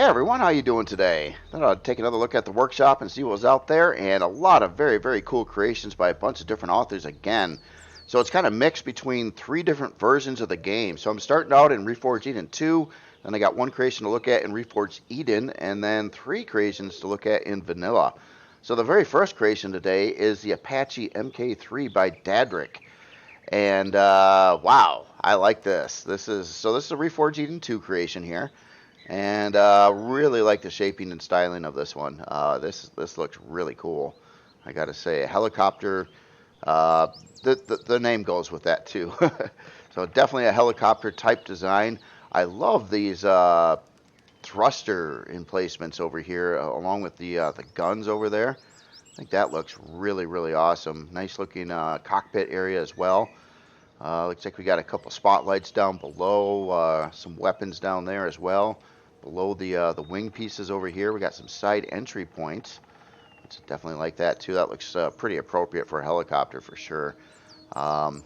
Hey everyone, how you doing today? Thought I'd take another look at the workshop and see what was out there, and a lot of very cool creations by a bunch of different authors again. So it's kind of mixed between three different versions of the game. So I'm starting out in Reforged Eden 2, then I got one creation to look at in Reforged Eden, and then three creations to look at in Vanilla. So the very first creation today is the Apache Mk3 by Dadrick. And wow, I like this. This is a Reforged Eden 2 creation here. And really like the shaping and styling of this one. This looks really cool. I gotta say, a helicopter. Uh, the name goes with that too. So definitely a helicopter type design. I love these thruster emplacements over here, along with the guns over there. I think that looks really awesome. Nice looking cockpit area as well. Looks like we got a couple spotlights down below, some weapons down there as well. Below the wing pieces over here, we got some side entry points. It's definitely like that too. That looks pretty appropriate for a helicopter for sure. Yeah,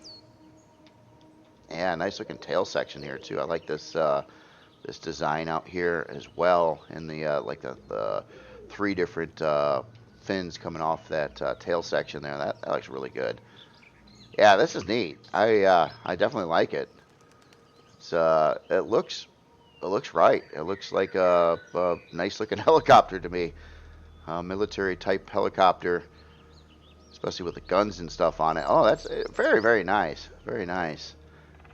nice looking tail section here too. I like this this design out here as well, and like the three different fins coming off that tail section there. That looks really good. Yeah, this is neat. I definitely like it. It looks right. It looks like a nice looking helicopter to me. Military type helicopter, especially with the guns and stuff on it. Oh, that's very nice. Very nice.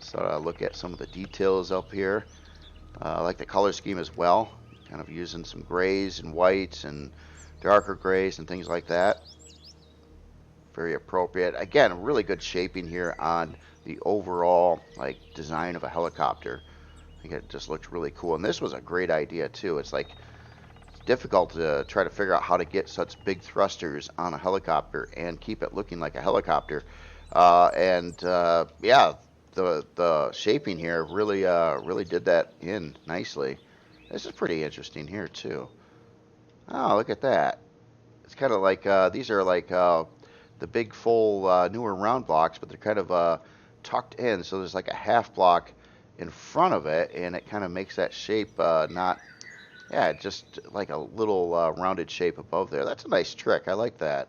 So look at some of the details up here. I like the color scheme as well. Kind of using some grays and whites and darker grays and things like that. Very appropriate. Again, really good shaping here on the overall like design of a helicopter. I think it just looks really cool. And this was a great idea too. It's like it's difficult to try to figure out how to get such big thrusters on a helicopter and keep it looking like a helicopter. Yeah, the shaping here really did that in nicely. This is pretty interesting here too. Oh, look at that. It's kind of like these are like the big full newer round blocks, but they're kind of tucked in. So there's like a half block in front of it, and it kind of makes that shape not, yeah, just like a little rounded shape above there. That's a nice trick. I like that.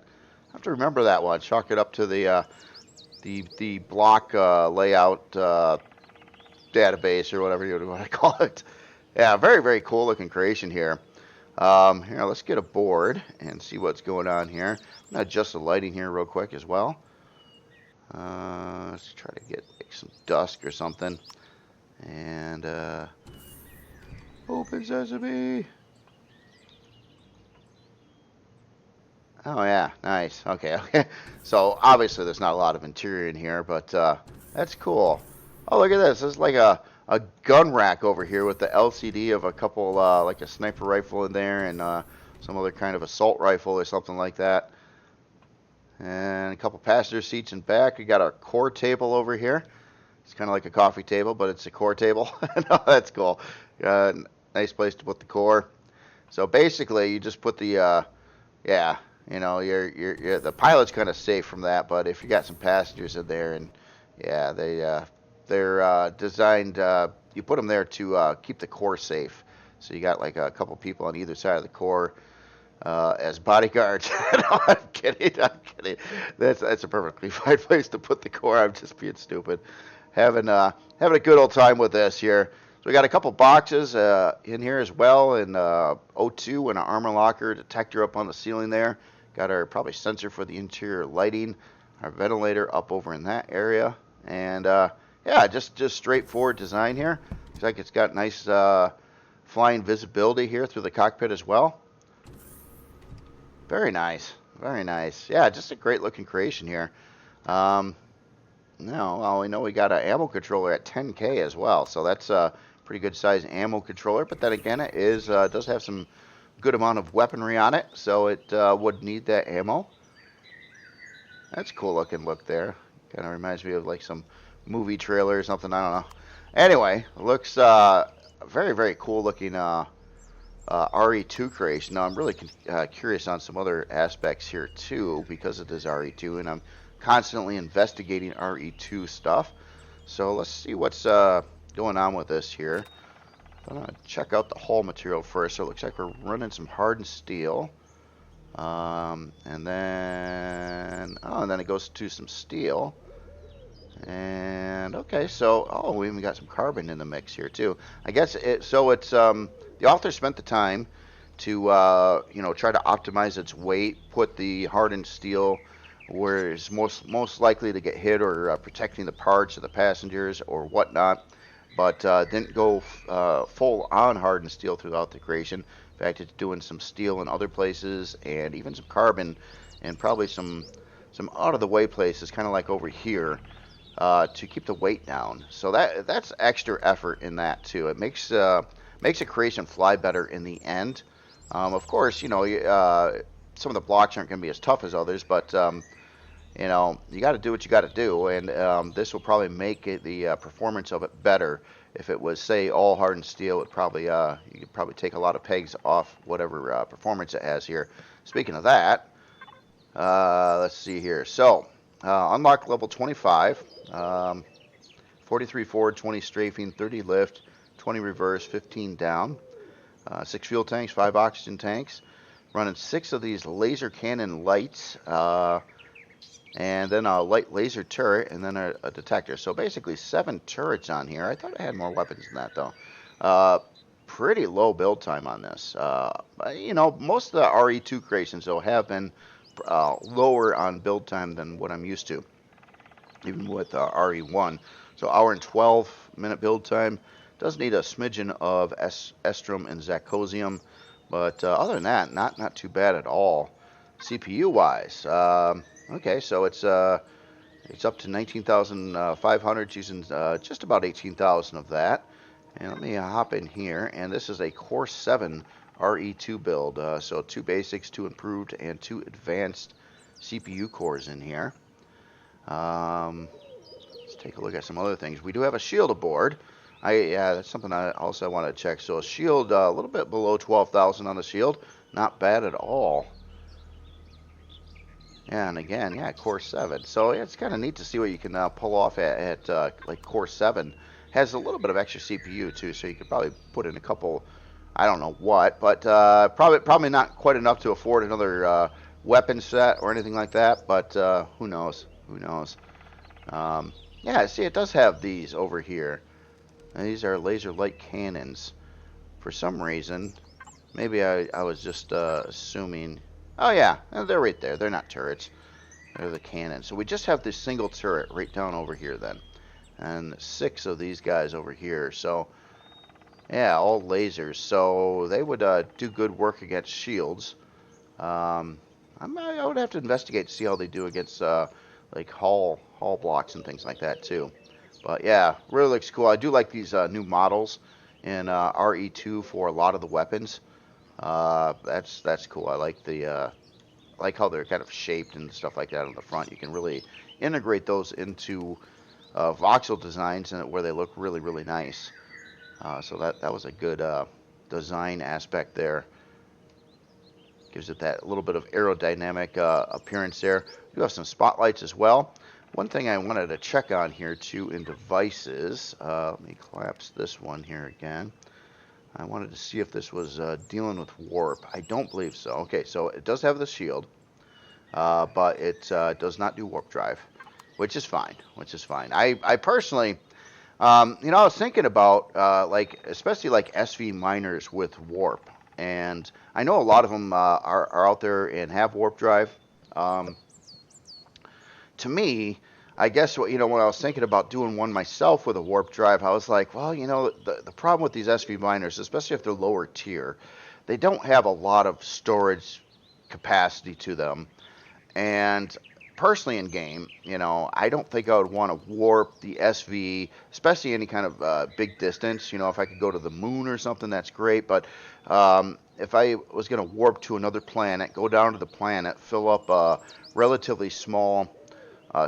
I have to remember that one. Chalk it up to the block layout database or whatever you want to call it. Yeah, very cool looking creation here. Here, let's get aboard and see what's going on here. I'm gonna adjust the lighting here real quick as well. Let's try to get like some dusk or something. And open sesame. Oh yeah, nice. Okay. So obviously there's not a lot of interior in here, but that's cool. Oh, look at this. This is like a gun rack over here with the LCD of a couple, like a sniper rifle in there and some other kind of assault rifle or something like that. And a couple passenger seats in back. We got our core table over here. It's kind of like a coffee table, but it's a core table. No, that's cool. Nice place to put the core. So basically, you just put the, yeah, you know, the pilot's kind of safe from that. But if you got some passengers in there, and yeah, they're designed. You put them there to keep the core safe. So you got like a couple people on either side of the core as bodyguards. No, I'm kidding. That's a perfectly fine place to put the core. I'm just being stupid. Having a good old time with this here. So we got a couple boxes in here as well, and O2 and an armor locker detector up on the ceiling there. Got our probably sensor for the interior lighting. Our ventilator up over in that area, and yeah, just straightforward design here. Looks like it's got nice flying visibility here through the cockpit as well. Very nice. Yeah, just a great looking creation here. No, well, we know we got an ammo controller at 10K as well, so that's a pretty good size ammo controller. But then again, it does have some good amount of weaponry on it, so it would need that ammo. That's a cool looking look there. Kind of reminds me of like some movie trailer or something. I don't know. Anyway, looks very cool looking RE2 creation. Now I'm really curious on some other aspects here too because it is RE2, and I'm constantly investigating RE2 stuff. So let's see what's going on with this here. I'm going to check out the hull material first. So it looks like we're running some hardened steel. And then it goes to some steel. And okay, so we even got some carbon in the mix here too. I guess it's the author spent the time to try to optimize its weight, put the hardened steel where it's most likely to get hit, or protecting the parts of the passengers or whatnot, but didn't go full on hardened steel throughout the creation. In fact, it's doing some steel in other places and even some carbon, and probably some out of the way places, kind of like over here. To keep the weight down. So that's extra effort in that too. It makes a creation fly better in the end. Of course, some of the blocks aren't going to be as tough as others, but you got to do what you got to do, and this will probably make the performance of it better. If it was, say, all hardened steel, it probably you could probably take a lot of pegs off whatever performance it has here. Speaking of that, let's see here. So unlock level 25. 43 forward, 20 strafing, 30 lift, 20 reverse, 15 down. 6 fuel tanks, 5 oxygen tanks. Running 6 of these laser cannon lights, and then a light laser turret, and then a detector. So basically 7 turrets on here. I thought I had more weapons than that though. Pretty low build time on this. Most of the RE2 creations though have been lower on build time than what I'm used to, even with RE1. So hour and 12-minute build time. Does need a smidgen of estrum and zirconium, but other than that, not too bad at all. CPU wise, okay, so it's up to 19,500 using just about 18,000 of that. And let me hop in here, and this is a Core 7 RE2 build. So 2 basics, 2 improved, and 2 advanced CPU cores in here. Let's take a look at some other things. We do have a shield aboard. That's something I also want to check. So a shield, a little bit below 12,000 on the shield. Not bad at all. And again, Core 7. So it's kind of neat to see what you can pull off at like Core 7. Has a little bit of extra CPU too, so you could probably put in a couple, I don't know what, but probably not quite enough to afford another weapon set or anything like that. But who knows? Who knows? See, it does have these over here. And these are laser light cannons. For some reason, maybe I was just assuming. Oh yeah, they're right there. They're not turrets. They're the cannons. So we just have this single turret right down over here then. And 6 of these guys over here. So, yeah, all lasers. So they would do good work against shields. I would have to investigate to see how they do against like hull blocks and things like that too. But yeah, really looks cool. I do like these new models in RE2 for a lot of the weapons. That's cool. I like how they're kind of shaped and stuff like that on the front. You can really integrate those into voxel designs and where they look really, really nice. So that was a good design aspect there. Gives it that little bit of aerodynamic appearance there. We do have some spotlights as well. One thing I wanted to check on here too in devices. Let me collapse this one here again. I wanted to see if this was dealing with warp. I don't believe so. Okay, so it does have the shield, but it does not do warp drive, which is fine. I personally, I was thinking about especially like SV miners with warp, and I know a lot of them are out there and have warp drive. To me, I guess when I was thinking about doing one myself with a warp drive, I was like, well, the problem with these SV miners, especially if they're lower tier, they don't have a lot of storage capacity to them. And personally in game, I don't think I would want to warp the SV, especially any kind of big distance. If I could go to the moon or something, that's great. But if I was going to warp to another planet, go down to the planet, fill up a relatively small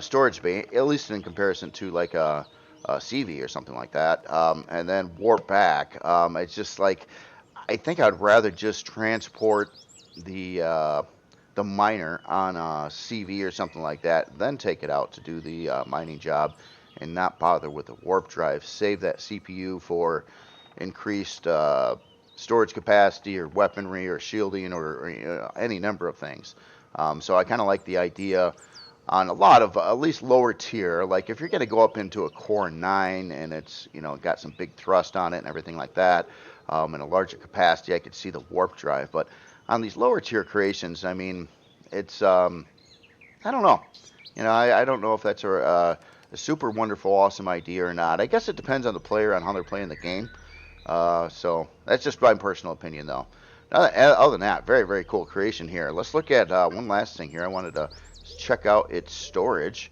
storage bay, at least in comparison to like a CV or something like that, and then warp back. It's just like, I think I'd rather just transport the miner on a CV or something like that, then take it out to do the mining job, and not bother with the warp drive. Save that CPU for increased storage capacity or weaponry or shielding or any number of things. So I kind of like the idea on a lot of at least lower tier. Like if you're going to go up into a Core 9 and it's got some big thrust on it and everything like that, and a larger capacity, I could see the warp drive. But on these lower tier creations, I mean, it's I don't know. I don't know if that's a super wonderful, awesome idea or not. I guess it depends on the player, on how they're playing the game. So that's just my personal opinion, though. Other than that, very, very cool creation here. Let's look at one last thing here. I wanted to check out its storage.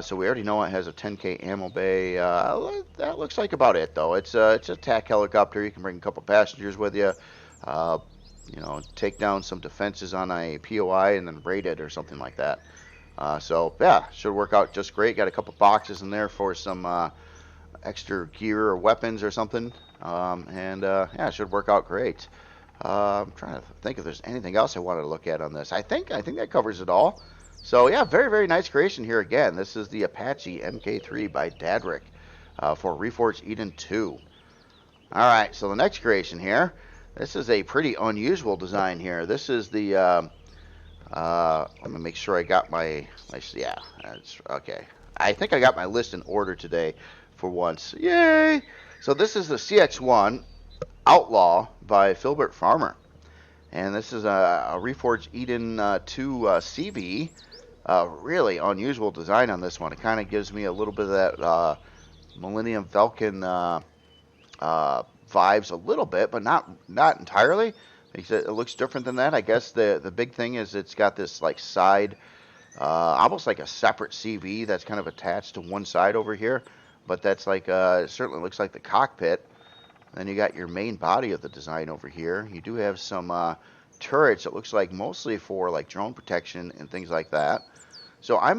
So we already know it has a 10K ammo bay. That looks like about it, though. It's a attack helicopter. You can bring a couple passengers with you. Uh, take down some defenses on a POI and then raid it or something like that. So yeah, should work out just great. Got a couple boxes in there for some extra gear or weapons or something. Yeah, it should work out great. I'm trying to think if there's anything else I wanted to look at on this. I think that covers it all. So yeah, very, very nice creation here again. This is the Apache Mk3 by Dadrick for Reforged Eden 2. All right, so the next creation here. This is a pretty unusual design here. This is the let me make sure I got my yeah, that's okay. I think I got my list in order today for once. Yay! So this is the CX-1 Outlaw by Filbert Farmer. And this is a Reforged Eden 2 CV. Really unusual design on this one. It kind of gives me a little bit of that Millennium Falcon vibes a little bit, but not entirely. It looks different than that. I guess the big thing is it's got this like side, almost like a separate CV that's kind of attached to one side over here. But that's like it certainly looks like the cockpit. Then you got your main body of the design over here. You do have some turrets. It looks like mostly for like drone protection and things like that. So I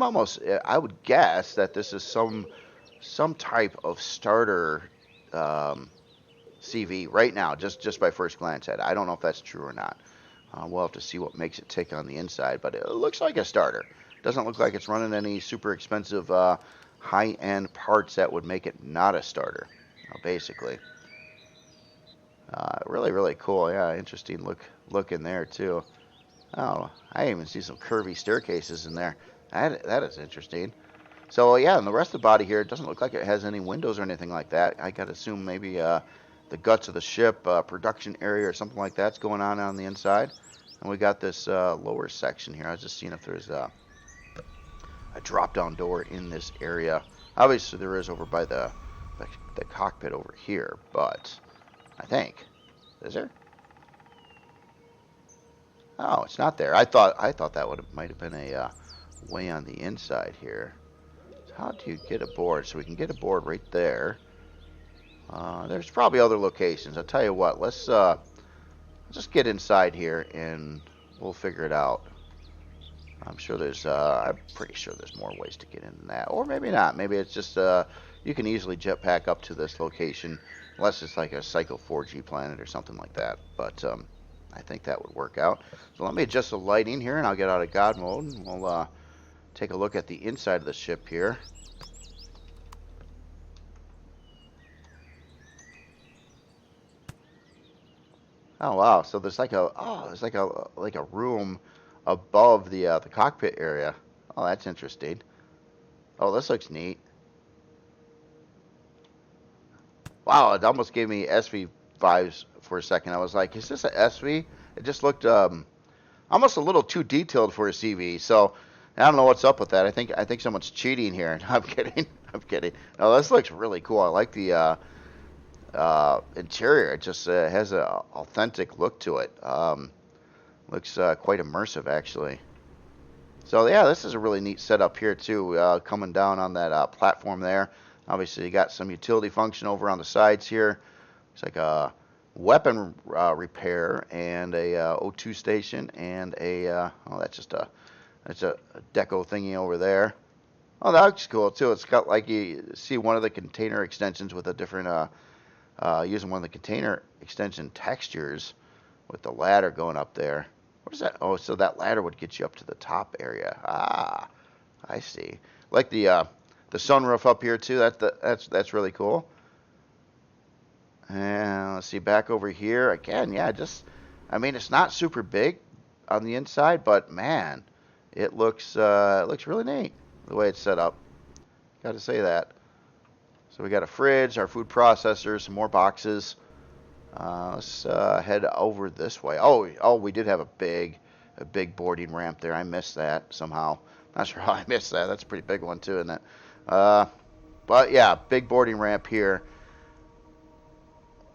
would guess that this is some type of starter CV right now, just by first glance at it. I don't know if that's true or not. We'll have to see what makes it tick on the inside, but it looks like a starter. Doesn't look like it's running any super expensive high-end parts that would make it not a starter, basically. Really, really cool. Yeah, interesting look in there too. Oh, I even see some curvy staircases in there. That is interesting. So yeah, and the rest of the body here, it doesn't look like it has any windows or anything like that. I gotta assume maybe the guts of the ship, production area or something like that's going on the inside. And we got this lower section here. I was just seeing if there's a drop-down door in this area. Obviously there is over by the cockpit over here, but I think, is there? Oh, it's not there. I thought that might have been a way on the inside here. So how do you get aboard? So we can get aboard right there. There's probably other locations. I'll tell you what. Let's just get inside here and we'll figure it out. I'm pretty sure there's more ways to get in than that, or maybe not. Maybe it's just you can easily jetpack up to this location, unless it's like a Cycle 4G planet or something like that. But I think that would work out. So let me adjust the lighting here, and I'll get out of God mode, and we'll take a look at the inside of the ship here. Oh wow! So there's like a room above the cockpit area. Oh, that's interesting. Oh, this looks neat. Wow, it almost gave me SV vibes for a second. I was like, is this a SV? It just looked almost a little too detailed for a CV. So I don't know what's up with that. I think someone's cheating here. I'm kidding. I'm kidding. No, this looks really cool. I like the interior. It just has an authentic look to it. Looks quite immersive, actually. So yeah, this is a really neat setup here too. Coming down on that platform there. Obviously, you got some utility function over on the sides here. It's like a weapon repair and a O2 station and a oh, that's a deco thingy over there. Oh, that looks cool too. It's got like you see one of the container extensions with a different using one of the container extension textures with the ladder going up there. What is that? Oh, so that ladder would get you up to the top area. Ah, I see. Like the sunroof up here too. That's really cool. And let's see, back over here again. Yeah, just, I mean, it's not super big on the inside, but man, it looks really neat the way it's set up. Got to say that. So we got a fridge, our food processor, some more boxes. Let's head over this way. Oh, we did have a big boarding ramp there. I missed that somehow. Not sure how I missed that. That's a pretty big one too, isn't it? But yeah, big boarding ramp here.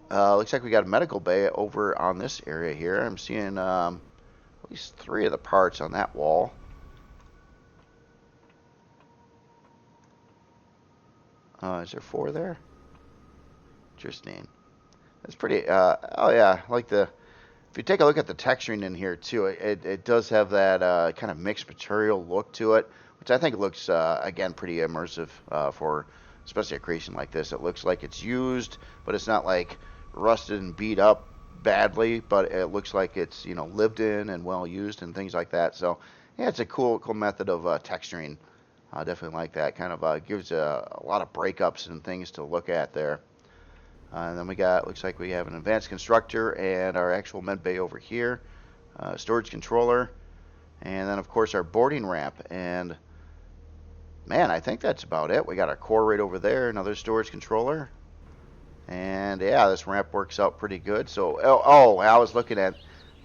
Looks like we got a medical bay over on this area here. I'm seeing at least 3 of the parts on that wall. Is there 4 there? Interesting. That's pretty. Oh yeah, like the. If you take a look at the texturing in here too, it does have that kind of mixed material look to it, which I think looks again pretty immersive for especially a creation like this. It looks like it's used, but it's not like rusted and beat up badly, but it looks like it's lived in and well used and things like that. So yeah, it's a cool method of texturing. I definitely like that. Kind of gives a lot of breakups and things to look at there. And then looks like we have an advanced constructor and our actual med bay over here, storage controller, and then of course our boarding ramp. And man, I think that's about it. We got our core right over there, another storage controller, and yeah, this ramp works out pretty good. So, I was looking at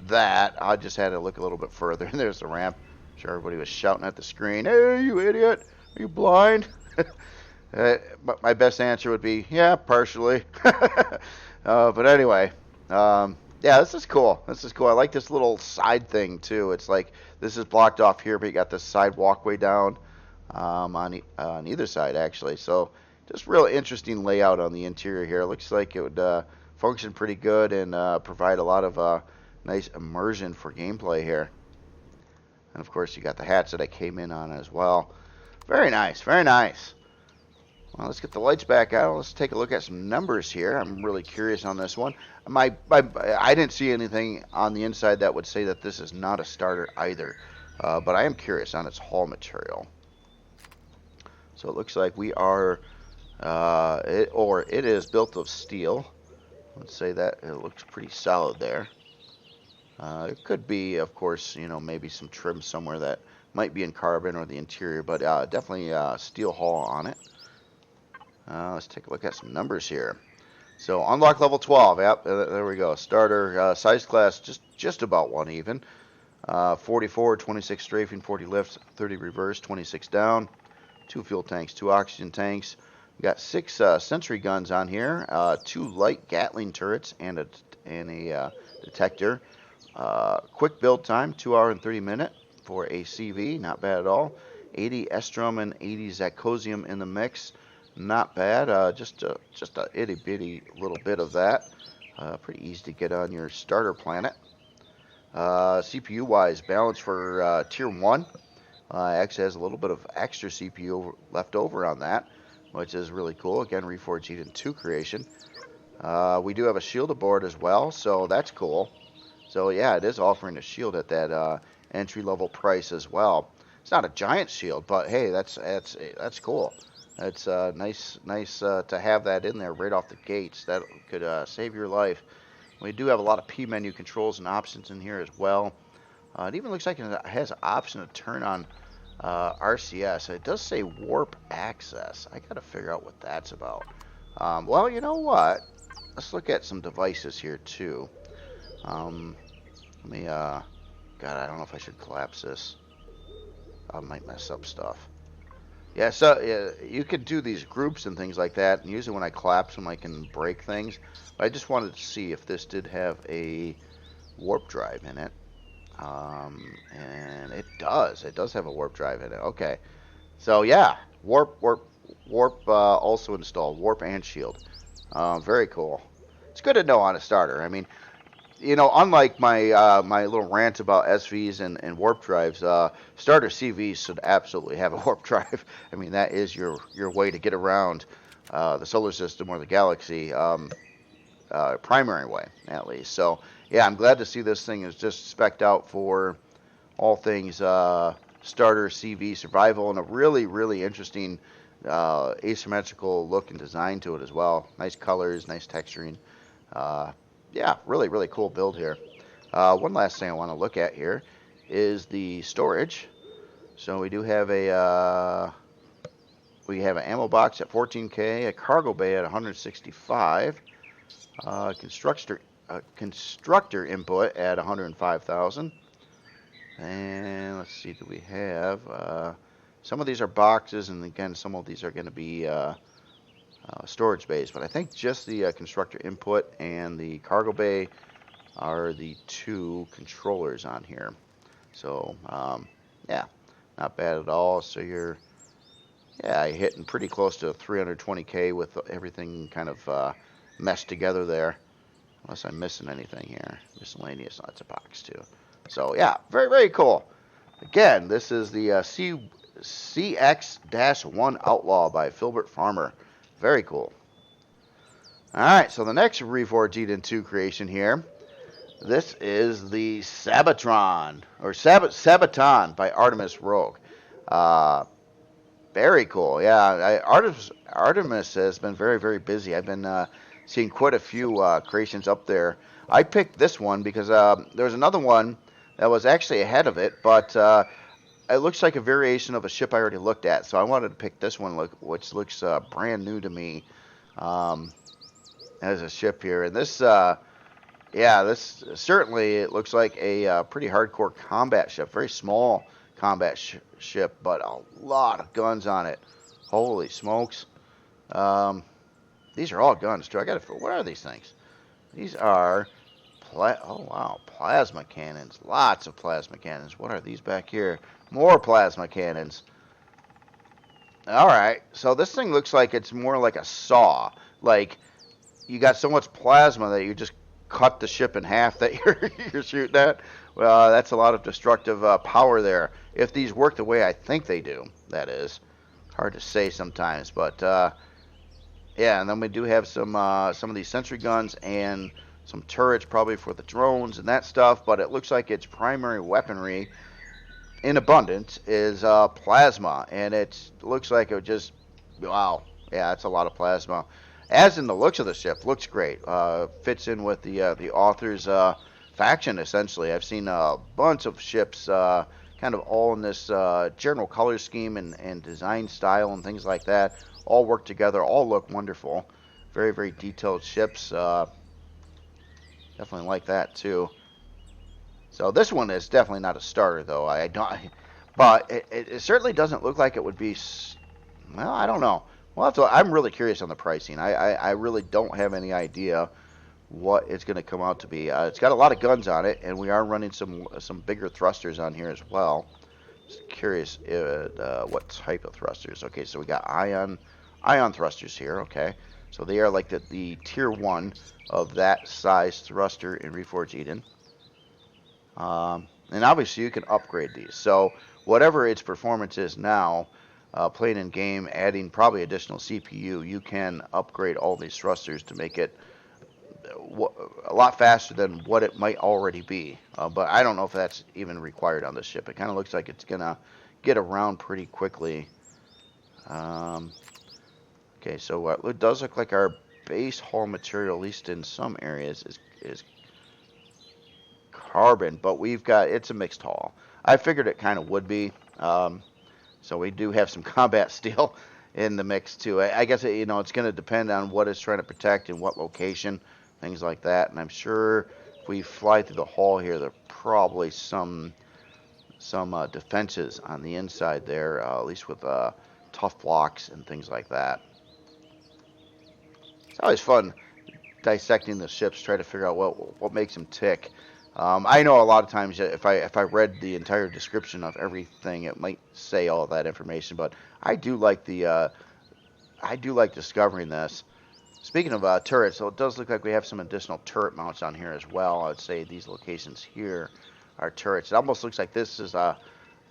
that. I just had to look a little bit further. There's the ramp. I'm sure everybody was shouting at the screen, "Hey, you idiot! Are you blind?" But my best answer would be, yeah, partially. But anyway, yeah, this is cool. This is cool. I like this little side thing too. It's like this is blocked off here, but you got this side walkway down on either side actually. So just real interesting layout on the interior here. It looks like it would function pretty good and provide a lot of nice immersion for gameplay here. And of course, you got the hats that I came in on as well. Very nice, very nice. Well, let's get the lights back out. Let's take a look at some numbers here. I'm really curious on this one. I didn't see anything on the inside that would say that this is not a starter either, but I am curious on its hull material. So it looks like we are, it is built of steel. Let's say that it looks pretty solid there. It could be, of course, maybe some trim somewhere that might be in carbon or the interior, but definitely steel hull on it. Let's take a look at some numbers here. So unlock level 12. Yep, there we go. Starter size class just about 1 even. 44, 26 strafing, 40 lift, 30 reverse, 26 down. 2 fuel tanks, 2 oxygen tanks. We got 6 sentry guns on here. 2 light Gatling turrets and a detector. Quick build time, 2 hour and 30 minute for a CV. Not bad at all. 80 Estrum and 80 Zacosium in the mix. Not bad. Just a itty bitty little bit of that. Pretty easy to get on your starter planet. CPU wise, balance for tier 1. Actually has a little bit of extra CPU left over on that, which is really cool. Again, Reforged Eden 2 creation. We do have a shield aboard as well, so that's cool. So yeah, it is offering a shield at that entry level price as well. It's not a giant shield, but hey, that's cool. It's nice to have that in there right off the gates. That could save your life. We do have a lot of P menu controls and options in here as well. It even looks like it has an option to turn on RCS. It does say warp access. I gotta figure out what that's about. Well, you know what? Let's look at some devices here too. Let me, God, I don't know if I should collapse this. I might mess up stuff. Yeah, so you can do these groups and things like that, and usually when I collapse them I can break things. But I just wanted to see if this did have a warp drive in it. And it does. It does have a warp drive in it. Okay. So yeah, warp also installed. Warp and shield. Very cool. It's good to know on a starter. I mean, unlike my my little rant about SVs and warp drives, starter CVs should absolutely have a warp drive. I mean, that is your way to get around the solar system or the galaxy, primary way at least. So yeah, I'm glad to see this thing is just spec'd out for all things starter CV survival, and a really interesting asymmetrical look and design to it as well. Nice colors, nice texturing. Yeah, really, really cool build here. One last thing I want to look at here is the storage. So we do have we have an ammo box at 14K, a cargo bay at 165, constructor input at 105,000, and let's see, do we have some of these are boxes, and again, some of these are going to be storage bays, but I think just the constructor input and the cargo bay are the two controllers on here. So yeah, not bad at all. So you're hitting pretty close to 320K with everything kind of meshed together there. Unless I'm missing anything here. Miscellaneous, that's a box too. So yeah, very, very cool. Again, this is the CX-1 Outlaw by Filbert Farmer. Very cool. Alright, so the next Reforged Eden 2 creation here. This is the Sabatron, or Sabaton by Artemis Rogue. Very cool. Yeah, Artemis has been very, very busy. I've been seeing quite a few creations up there. I picked this one because there was another one that was actually ahead of it, but it looks like a variation of a ship I already looked at. So I wanted to pick this one, which looks brand new to me as a ship here. And this, this certainly it looks like a pretty hardcore combat ship. Very small combat ship, but a lot of guns on it. Holy smokes. These are all guns too. What are these things? These are plasma cannons. Lots of plasma cannons. What are these back here? More plasma cannons. Alright, so this thing looks like it's more like a saw. Like, you got so much plasma that you just cut the ship in half that you're shooting at. Well, that's a lot of destructive power there. If these work the way I think they do, that is. Hard to say sometimes, but yeah, and then we do have some of these sentry guns and some turrets probably for the drones and that stuff, but it looks like its primary weaponry in abundance is plasma, and it looks like it would just, wow, yeah, that's a lot of plasma. As in the looks of the ship, looks great. Fits in with the author's faction, essentially. I've seen a bunch of ships kind of all in this general color scheme and design style and things like that. All work together, all look wonderful. Very, very detailed ships. Definitely like that, too. So this one is definitely not a starter, though. But it certainly doesn't look like it would be. Well, I don't know. Well, I'm really curious on the pricing. I really don't have any idea what it's going to come out to be. It's got a lot of guns on it, and we are running some bigger thrusters on here as well. Just curious what type of thrusters. Okay, so we got ion thrusters here. Okay, so they are like the tier 1 of that size thruster in Reforged Eden. And obviously you can upgrade these. So whatever its performance is now, playing in game, adding probably additional CPU, you can upgrade all these thrusters to make it a lot faster than what it might already be. But I don't know if that's even required on this ship. It kind of looks like it's going to get around pretty quickly. Okay, so it does look like our base hull material, at least in some areas, is carbon, but it's a mixed hull. I figured it kind of would be. So we do have some combat steel in the mix too. I guess it's going to depend on what it's trying to protect and what location, things like that. And I'm sure if we fly through the hull here, there are probably some defenses on the inside there, at least with tough blocks and things like that. It's always fun dissecting the ships, try to figure out what makes them tick. I know a lot of times if I read the entire description of everything, it might say all of that information, but I do like discovering this. Speaking of turrets, so it does look like we have some additional turret mounts on here as well. I would say these locations here are turrets. It almost looks like this is a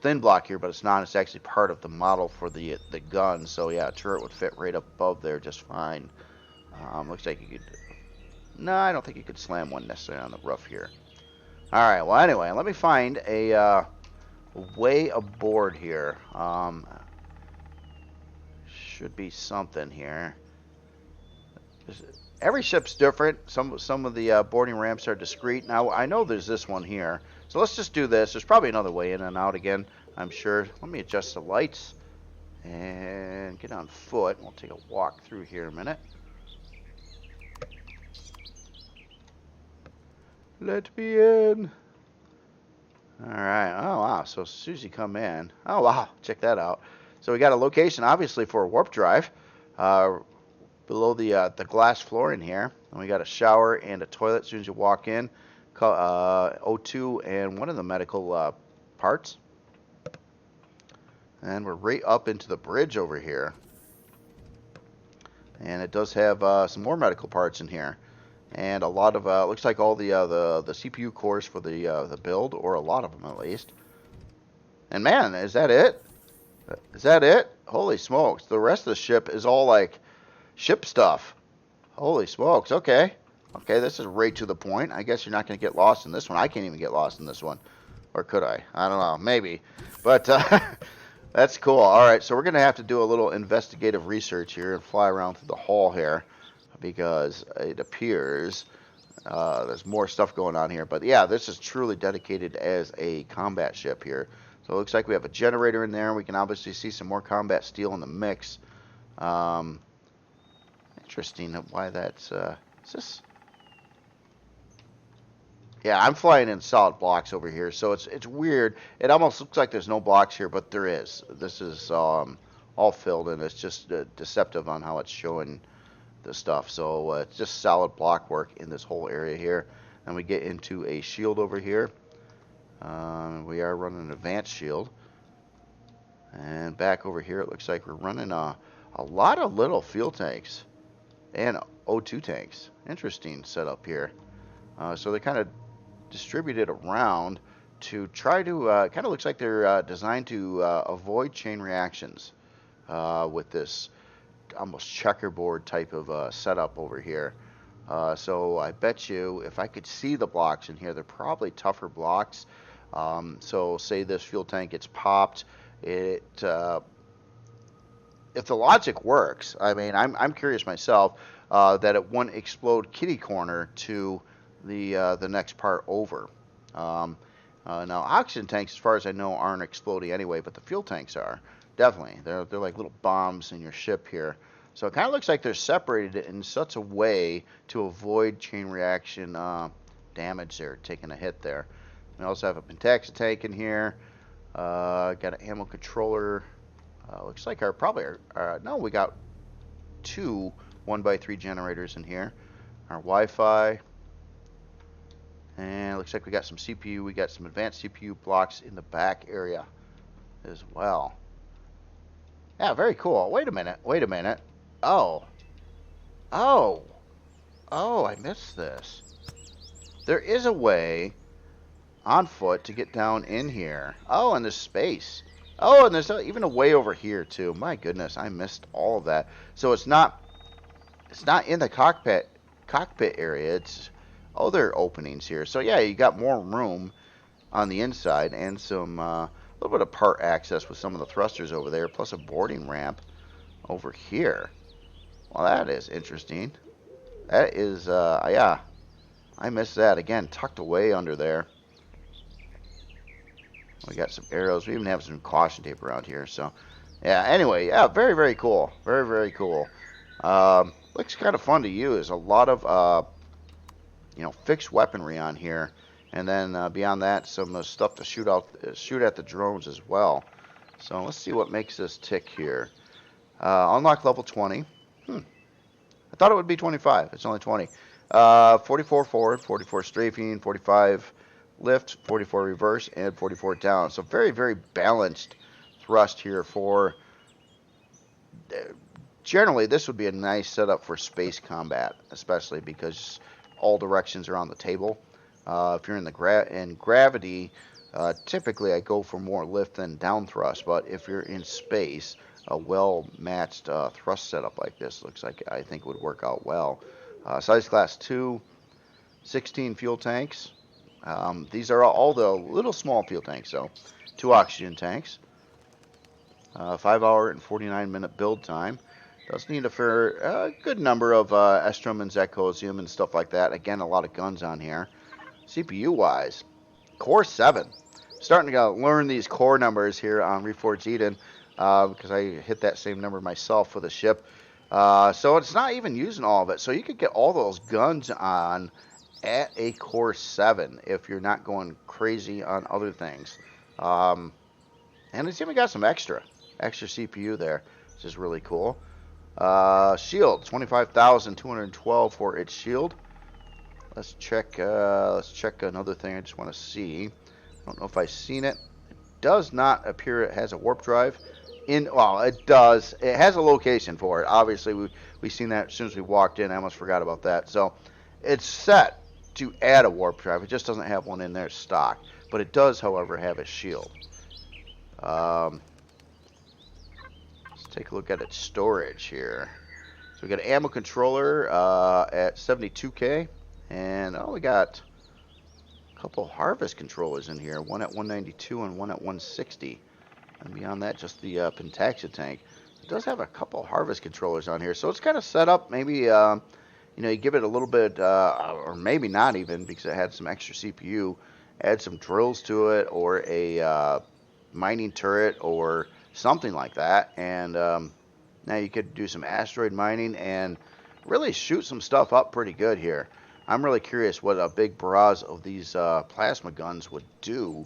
thin block here, but it's not. It's actually part of the model for the gun. So yeah, a turret would fit right above there just fine. Looks like you could. No, I don't think you could slam one necessarily on the roof here. Alright, well anyway, let me find a way aboard here. Should be something here. every ship's different. Some of the boarding ramps are discrete. Now I know there's this one here, so let's just do this. There's probably another way in and out again, I'm sure. Let me adjust the lights and get on foot. We'll take a walk through here a minute. Let me in. All right. Oh wow. So as soon as you come in, oh wow, check that out. So we got a location, obviously, for a warp drive. Below the glass floor in here, and we got a shower and a toilet as soon as you walk in. O2 and one of the medical parts. And we're right up into the bridge over here. And it does have some more medical parts in here. And a lot of, looks like all the CPU cores for the build, or a lot of them at least. And man, is that it? Is that it? Holy smokes. The rest of the ship is all like ship stuff. Holy smokes. Okay. Okay, this is right to the point. I guess you're not going to get lost in this one. I can't even get lost in this one. Or could I? I don't know. Maybe. But that's cool. All right, so we're going to have to do a little investigative research here and fly around through the hall here, because it appears there's more stuff going on here. But yeah, this is truly dedicated as a combat ship here. So it looks like we have a generator in there. We can obviously see some more combat steel in the mix. Interesting why that's... is this... Yeah, I'm flying in solid blocks over here, so it's weird. It almost looks like there's no blocks here, but there is. This is all filled in. It's just deceptive on how it's showing the stuff. So it's just solid block work in this whole area here. And we get into a shield over here. We are running an advanced shield. And back over here, it looks like we're running a lot of little fuel tanks and O2 tanks. Interesting setup here. So they kind of distributed around to try to, kind of looks like they're designed to avoid chain reactions with this almost checkerboard type of setup over here. So I bet you if I could see the blocks in here, they're probably tougher blocks. So say this fuel tank gets popped, if the logic works, I mean, I'm curious myself that it wouldn't explode kitty corner to the next part over. Now oxygen tanks, as far as I know, aren't exploding anyway, but the fuel tanks are definitely. They're like little bombs in your ship here. So it kind of looks like they're separated in such a way to avoid chain reaction damage there, taking a hit there. We also have a pentax tank in here. Got an ammo controller. Looks like no, we got two 1x3 generators in here. Our Wi-Fi. And it looks like we got some CPU. We got some advanced CPU blocks in the back area as well. Yeah, very cool. Wait a minute. Wait a minute. Oh. Oh. Oh, I missed this. There is a way on foot to get down in here. Oh, and there's space. Oh, and there's even a way over here too. My goodness, I missed all of that. So it's not in the cockpit area. It's other openings here. So yeah, you got more room on the inside and some a little bit of part access with some of the thrusters over there, plus a boarding ramp over here. Well, that is interesting. That is yeah, I missed that again, tucked away under there. We got some arrows. We even have some caution tape around here. So yeah, anyway, yeah, very, very cool. Very, very cool. Looks kind of fun to use. A lot of fixed weaponry on here, and then beyond that, some stuff to shoot at the drones as well. So let's see what makes this tick here. Unlock level 20. I thought it would be 25. It's only 20. 44 forward, 44 strafing, 45 lift, 44 reverse, and 44 down. So very, very balanced thrust here for... Generally, this would be a nice setup for space combat, especially because all directions are on the table. If you're in gravity, typically I go for more lift than down thrust, but if you're in space, a well-matched thrust setup like this looks like I think would work out well. Size class 2, 16 fuel tanks. These are all the little small fuel tanks, so 2 oxygen tanks. 5 hour and 49 minute build time. Does need a good number of Estrum and Zekosium and stuff like that. Again, a lot of guns on here. CPU-wise, Core 7. Starting to learn these core numbers here on Reforged Eden because I hit that same number myself with a ship. So it's not even using all of it. So you could get all those guns on at a Core 7 if you're not going crazy on other things. And it's even got some extra CPU there, which is really cool. Shield, 25,212 for its shield. Let's check another thing I just want to see. I don't know if I've seen it. It does not appear it has a warp drive. Well, it does. It has a location for it. Obviously, we seen that as soon as we walked in. I almost forgot about that. So it's set to add a warp drive. It just doesn't have one in there stock. But it does, however, have a shield. Let's take a look at its storage here. So we got an ammo controller at 72K. And we got a couple harvest controllers in here. One at 192 and one at 160. And beyond that, just the Pentaxa tank. It does have a couple harvest controllers on here. So it's kind of set up. Maybe, you give it a little bit, or maybe not even, because it had some extra CPU. Add some drills to it, or a mining turret, or something like that. And now you could do some asteroid mining and really shoot some stuff up pretty good here. I'm really curious what a big barrage of these plasma guns would do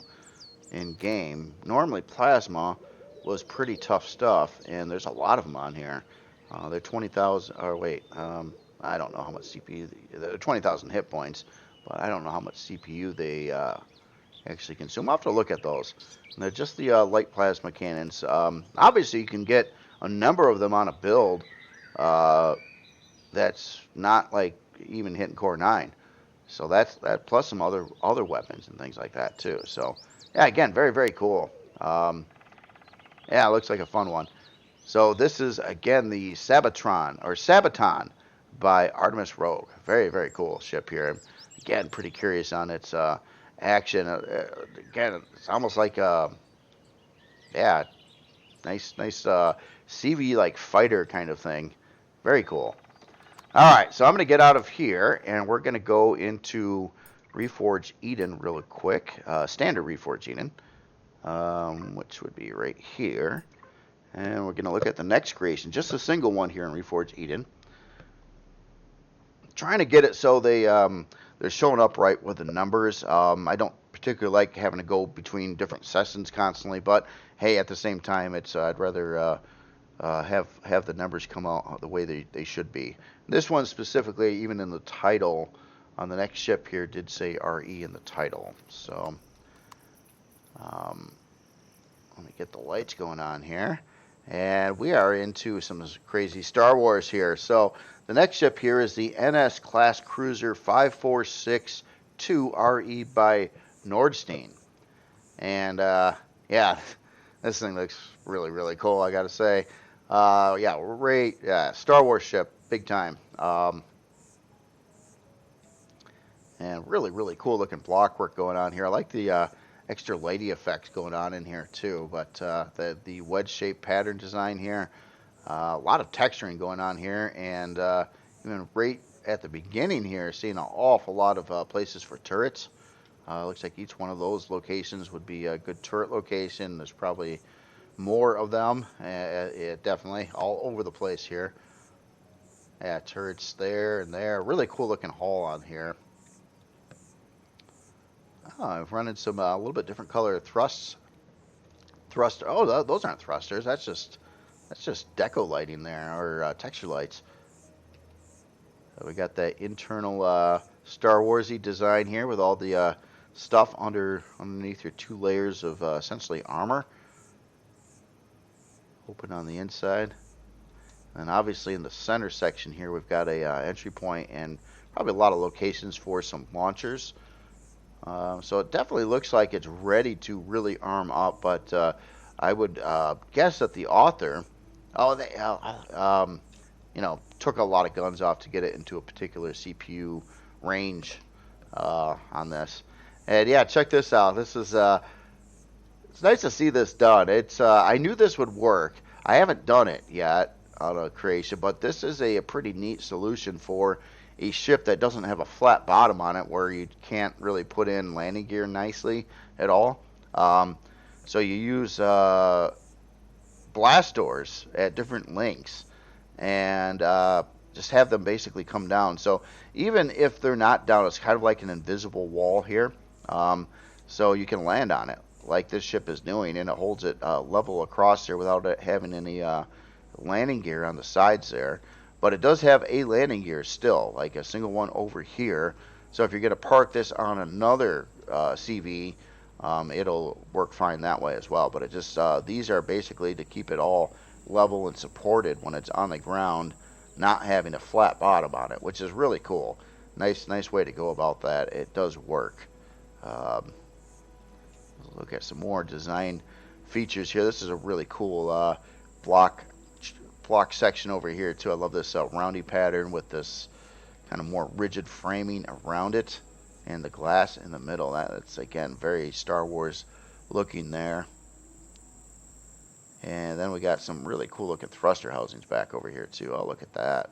in game. Normally plasma was pretty tough stuff, and there's a lot of them on here. They're 20,000, or wait, I don't know how much CPU, they're 20,000 hit points, but I don't know how much CPU they actually consume. I'll have to look at those. And they're just the light plasma cannons. Obviously you can get a number of them on a build that's not like even hitting core 9. So that's that, plus some other weapons and things like that too. So yeah, again, very, very cool. Yeah, it looks like a fun one. So this is again the Sabaton by Artemis Rogue. Very, very cool ship here. Again, pretty curious on its action. Again, it's almost like yeah, nice CV like fighter kind of thing. Very cool. All right, so I'm going to get out of here, and we're going to go into Reforged Eden really quick. Standard Reforged Eden, which would be right here. And we're going to look at the next creation, just a single one here in Reforged Eden. Trying to get it so they're showing up right with the numbers. I don't particularly like having to go between different sessions constantly, but hey, at the same time, I'd rather have the numbers come out the way they should be. This one specifically, even in the title, on the next ship here, did say RE in the title. So let me get the lights going on here. And we are into some crazy Star Wars here. So the next ship here is the NS Class Cruiser 5462 RE by Nordstein. And yeah, this thing looks really, really cool, I got to say. Yeah, Star Wars ship, big time. And really, really cool looking block work going on here. I like the extra lighty effects going on in here too. But the wedge shape pattern design here, a lot of texturing going on here, and even right at the beginning here, seeing an awful lot of places for turrets. Looks like each one of those locations would be a good turret location. There's probably more of them, definitely all over the place here. Yeah, turrets there and there. Really cool looking hull on here. I've run into some a little bit different color thruster. Oh, those aren't thrusters. That's just deco lighting there, or texture lights. So we got that internal Star Warsy design here with all the stuff underneath your two layers of essentially armor. Open on the inside, and obviously in the center section here we've got a entry point and probably a lot of locations for some launchers. So it definitely looks like it's ready to really arm up, but I would guess that the author, took a lot of guns off to get it into a particular CPU range on this. And yeah, check this out. This is it's nice to see this done. It's I knew this would work. I haven't done it yet. auto creation, but this is a pretty neat solution for a ship that doesn't have a flat bottom on it, where you can't really put in landing gear nicely at all. So you use blast doors at different lengths, and just have them basically come down. So even if they're not down, it's kind of like an invisible wall here. So you can land on it like this ship is doing, and it holds it level across there without it having any landing gear on the sides there. But it does have a landing gear still, like a single one over here. So if you're going to park this on another CV, it'll work fine that way as well. But it just these are basically to keep it all level and supported when it's on the ground, not having a flat bottom on it, which is really cool. Nice way to go about that. It does work. Look at some more design features here. This is a really cool block section over here too. I love this roundy pattern with this kind of more rigid framing around it, and the glass in the middle. That's again very Star Wars looking there. And then we got some really cool looking thruster housings back over here too. Oh, look at that.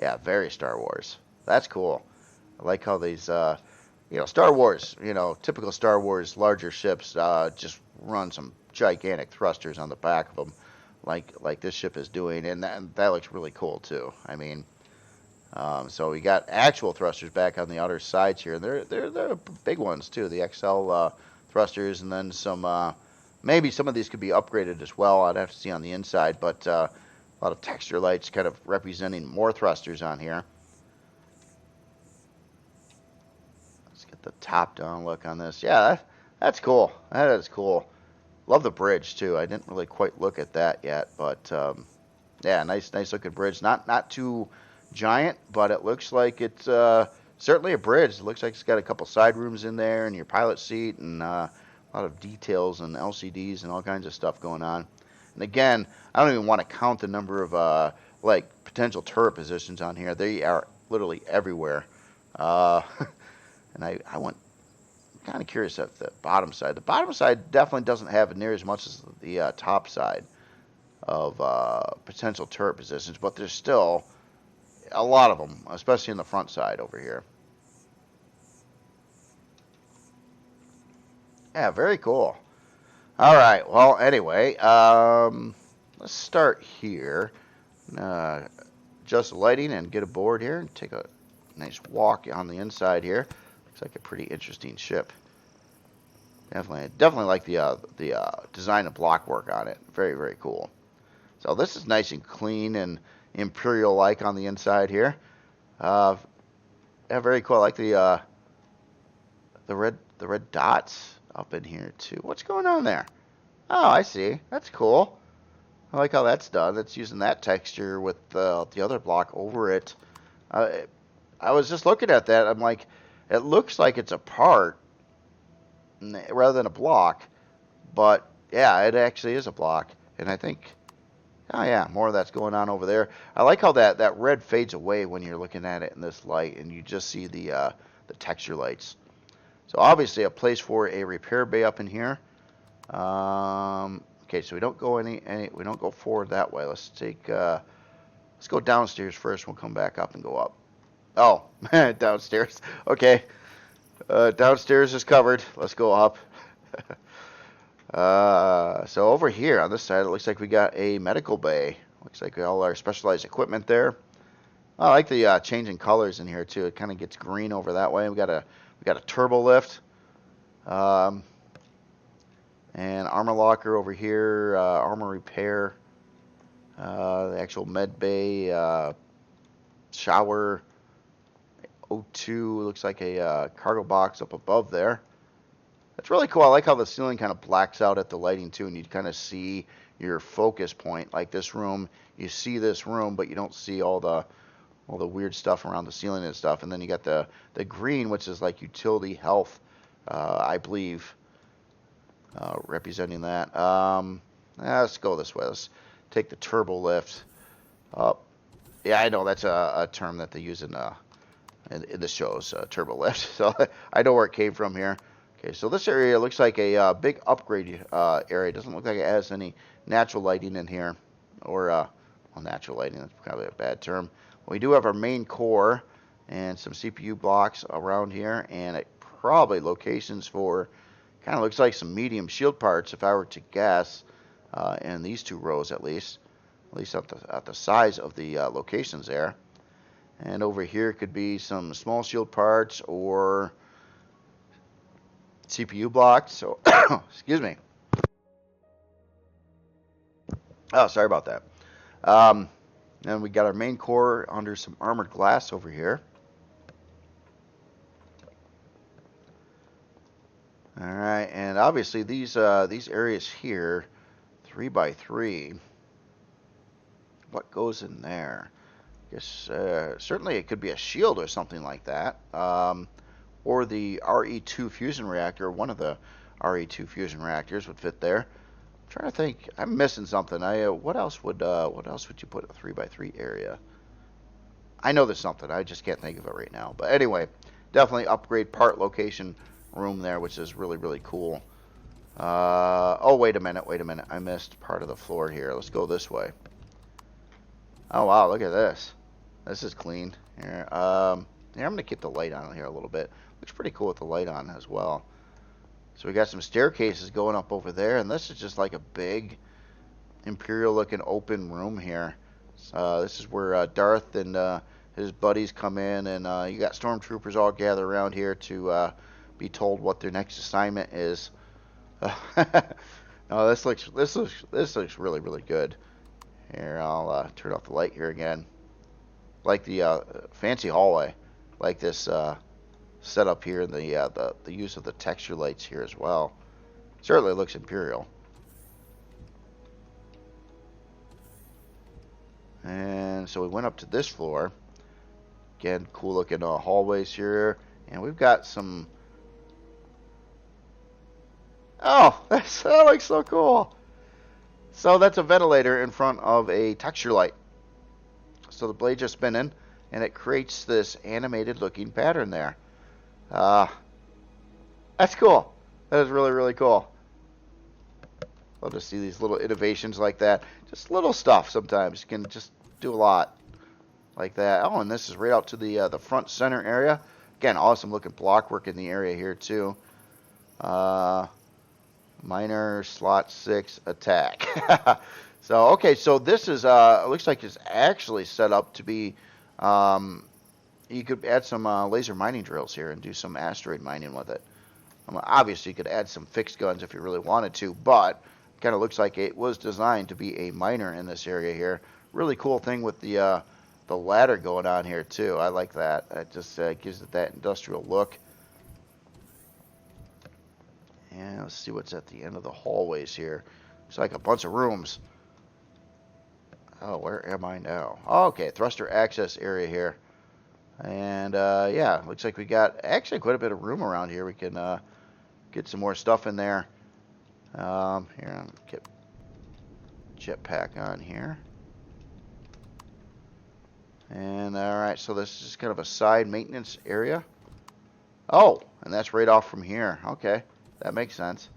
Yeah, very Star Wars. That's cool. I like how these Star Wars, typical Star Wars larger ships just run some gigantic thrusters on the back of them, like this ship is doing, and that looks really cool too. I mean, so we got actual thrusters back on the outer sides here. They're big ones too, the XL thrusters, and then some. Maybe some of these could be upgraded as well. I'd have to see on the inside, but a lot of texture lights kind of representing more thrusters on here. Let's get the top-down look on this. Yeah, that's cool. That is cool. Love the bridge too. I didn't really quite look at that yet, but yeah, nice looking bridge. Not too giant, but it looks like it's certainly a bridge. It looks like it's got a couple side rooms in there, and your pilot seat, and a lot of details and LCDs and all kinds of stuff going on. And again, I don't even want to count the number of like potential turret positions on here. They are literally everywhere. And I went kind of curious at the bottom side. The bottom side definitely doesn't have near as much as the top side of potential turret positions, but there's still a lot of them, especially in the front side over here. Yeah, very cool. All right. Well, anyway, let's start here. Adjust the lighting and get aboard here and take a nice walk on the inside here. Looks like a pretty interesting ship. Definitely like the design and block work on it. Very cool. So this is nice and clean and Imperial-like on the inside here. Yeah, very cool. I like the red dots up in here too. What's going on there? Oh, I see. That's cool. I like how that's done. It's using that texture with the other block over it. I was just looking at that. I'm like, it looks like it's a part rather than a block, but yeah, it actually is a block. And I think, oh yeah, more of that's going on over there. I like how that red fades away when you're looking at it in this light, and you just see the texture lights. So obviously a place for a repair bay up in here. Okay, so we don't go we don't go forward that way. Let's go downstairs first. We'll come back up and go up. Oh, downstairs. Okay. Downstairs is covered. Let's go up. So over here on this side, it looks like we got a medical bay. Looks like all our specialized equipment there. I like the changing colors in here too. It kind of gets green over that way. We got a turbo lift, and armor locker over here. Armor repair. The actual med bay. Shower. O2 looks like a cargo box up above there. That's really cool. I like how the ceiling kind of blacks out at the lighting too, and you kind of see your focus point. Like this room, you see this room, but you don't see all the weird stuff around the ceiling and stuff. And then you got the green, which is like utility health, I believe, representing that. Let's go this way. Let's take the turbo lift up. Yeah, I know that's a term that they use in the shows, turbo lift. So I know where it came from here. Okay, so this area looks like a big upgrade area. It doesn't look like it has any natural lighting in here or Well, natural lighting, that's probably a bad term. We do have our main core and some CPU blocks around here, and it probably locations for, kind of looks like some medium shield parts if I were to guess, in these two rows at least at the size of the locations there. And over here could be some small shield parts or CPU blocks. So, excuse me. Oh, sorry about that. And we got our main core under some armored glass over here. All right, and obviously these areas here, 3x3. What goes in there? I guess certainly it could be a shield or something like that, or the RE2 fusion reactor. One of the RE2 fusion reactors would fit there. I'm trying to think. I'm missing something. What else would you put in a 3x3 area? I know there's something. I just can't think of it right now. But anyway, definitely upgrade part location room there, which is really, really cool. Oh, wait a minute. I missed part of the floor here. Let's go this way. Oh, wow. Look at this. This is clean. Here, I'm going to keep the light on here a little bit. Looks pretty cool with the light on as well. So we got some staircases going up over there, and this is just like a big Imperial-looking open room here. This is where Darth and his buddies come in, and you got stormtroopers all gathered around here to be told what their next assignment is. No, this looks really, really good. Here, I'll turn off the light here again. Like the fancy hallway, like this setup here, and the use of the texture lights here as well. Certainly looks Imperial. And so we went up to this floor. Again, cool looking hallways here, and we've got some. Oh, that looks so cool. So that's a ventilator in front of a texture light. So the blades are spinning, and it creates this animated looking pattern there. That's cool. That is really, really cool. Love to see these little innovations like that. Just little stuff sometimes. You can just do a lot like that. Oh, and this is right out to the front center area. Again, awesome looking block work in the area here too. Minor slot 6 attack. So, okay, so this is, looks like it's actually set up to be, you could add some laser mining drills here and do some asteroid mining with it. Obviously, you could add some fixed guns if you really wanted to, but kind of looks like it was designed to be a miner in this area here. Really cool thing with the ladder going on here, too. I like that. It just gives it that industrial look. And let's see what's at the end of the hallways here. It's like a bunch of rooms. Oh, where am I now? Oh, okay, thruster access area here. And yeah, looks like we got actually quite a bit of room around here. We can get some more stuff in there. Here, I'll get jetpack on here. And all right, so this is kind of a side maintenance area. Oh, and that's right off from here. Okay. That makes sense.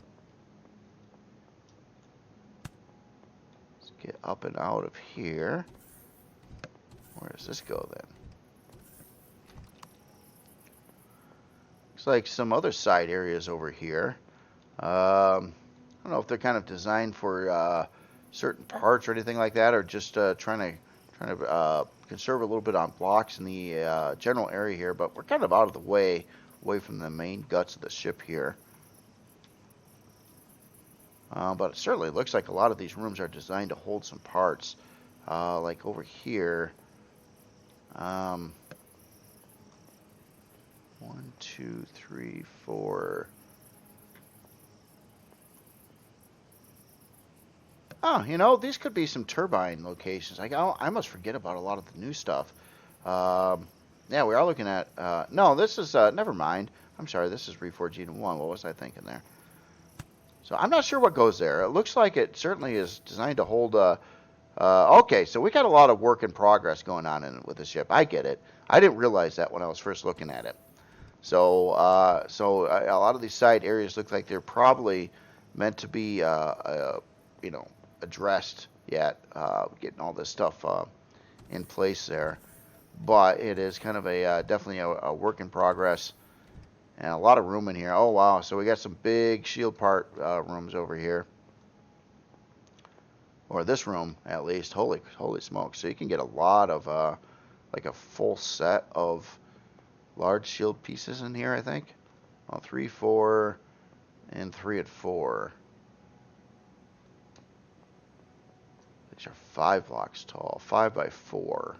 Let's get up and out of here. Where does this go then? Looks like some other side areas over here. I don't know if they're kind of designed for certain parts or anything like that, or just trying to conserve a little bit on blocks in the general area here. But we're kind of out of the way, away from the main guts of the ship here. But it certainly looks like a lot of these rooms are designed to hold some parts. Like over here. 1, 2, 3, 4. Oh, you know, these could be some turbine locations. I almost forget about a lot of the new stuff. Yeah, we are looking at... no, this is... never mind. I'm sorry, this is Reforged 1. What was I thinking there? So I'm not sure what goes there. It looks like it certainly is designed to hold... okay, so we got a lot of work in progress going on with the ship. I get it. I didn't realize that when I was first looking at it. So, a lot of these side areas look like they're probably meant to be, you know, addressed yet, getting all this stuff in place there. But it is kind of a definitely a work in progress, and a lot of room in here. Oh wow! So we got some big shield part rooms over here, or this room at least. Holy smokes! So you can get a lot of like a full set of large shield pieces in here. I think. Well, 3, 4, and 3 and 4. These are 5 blocks tall, 5 by 4.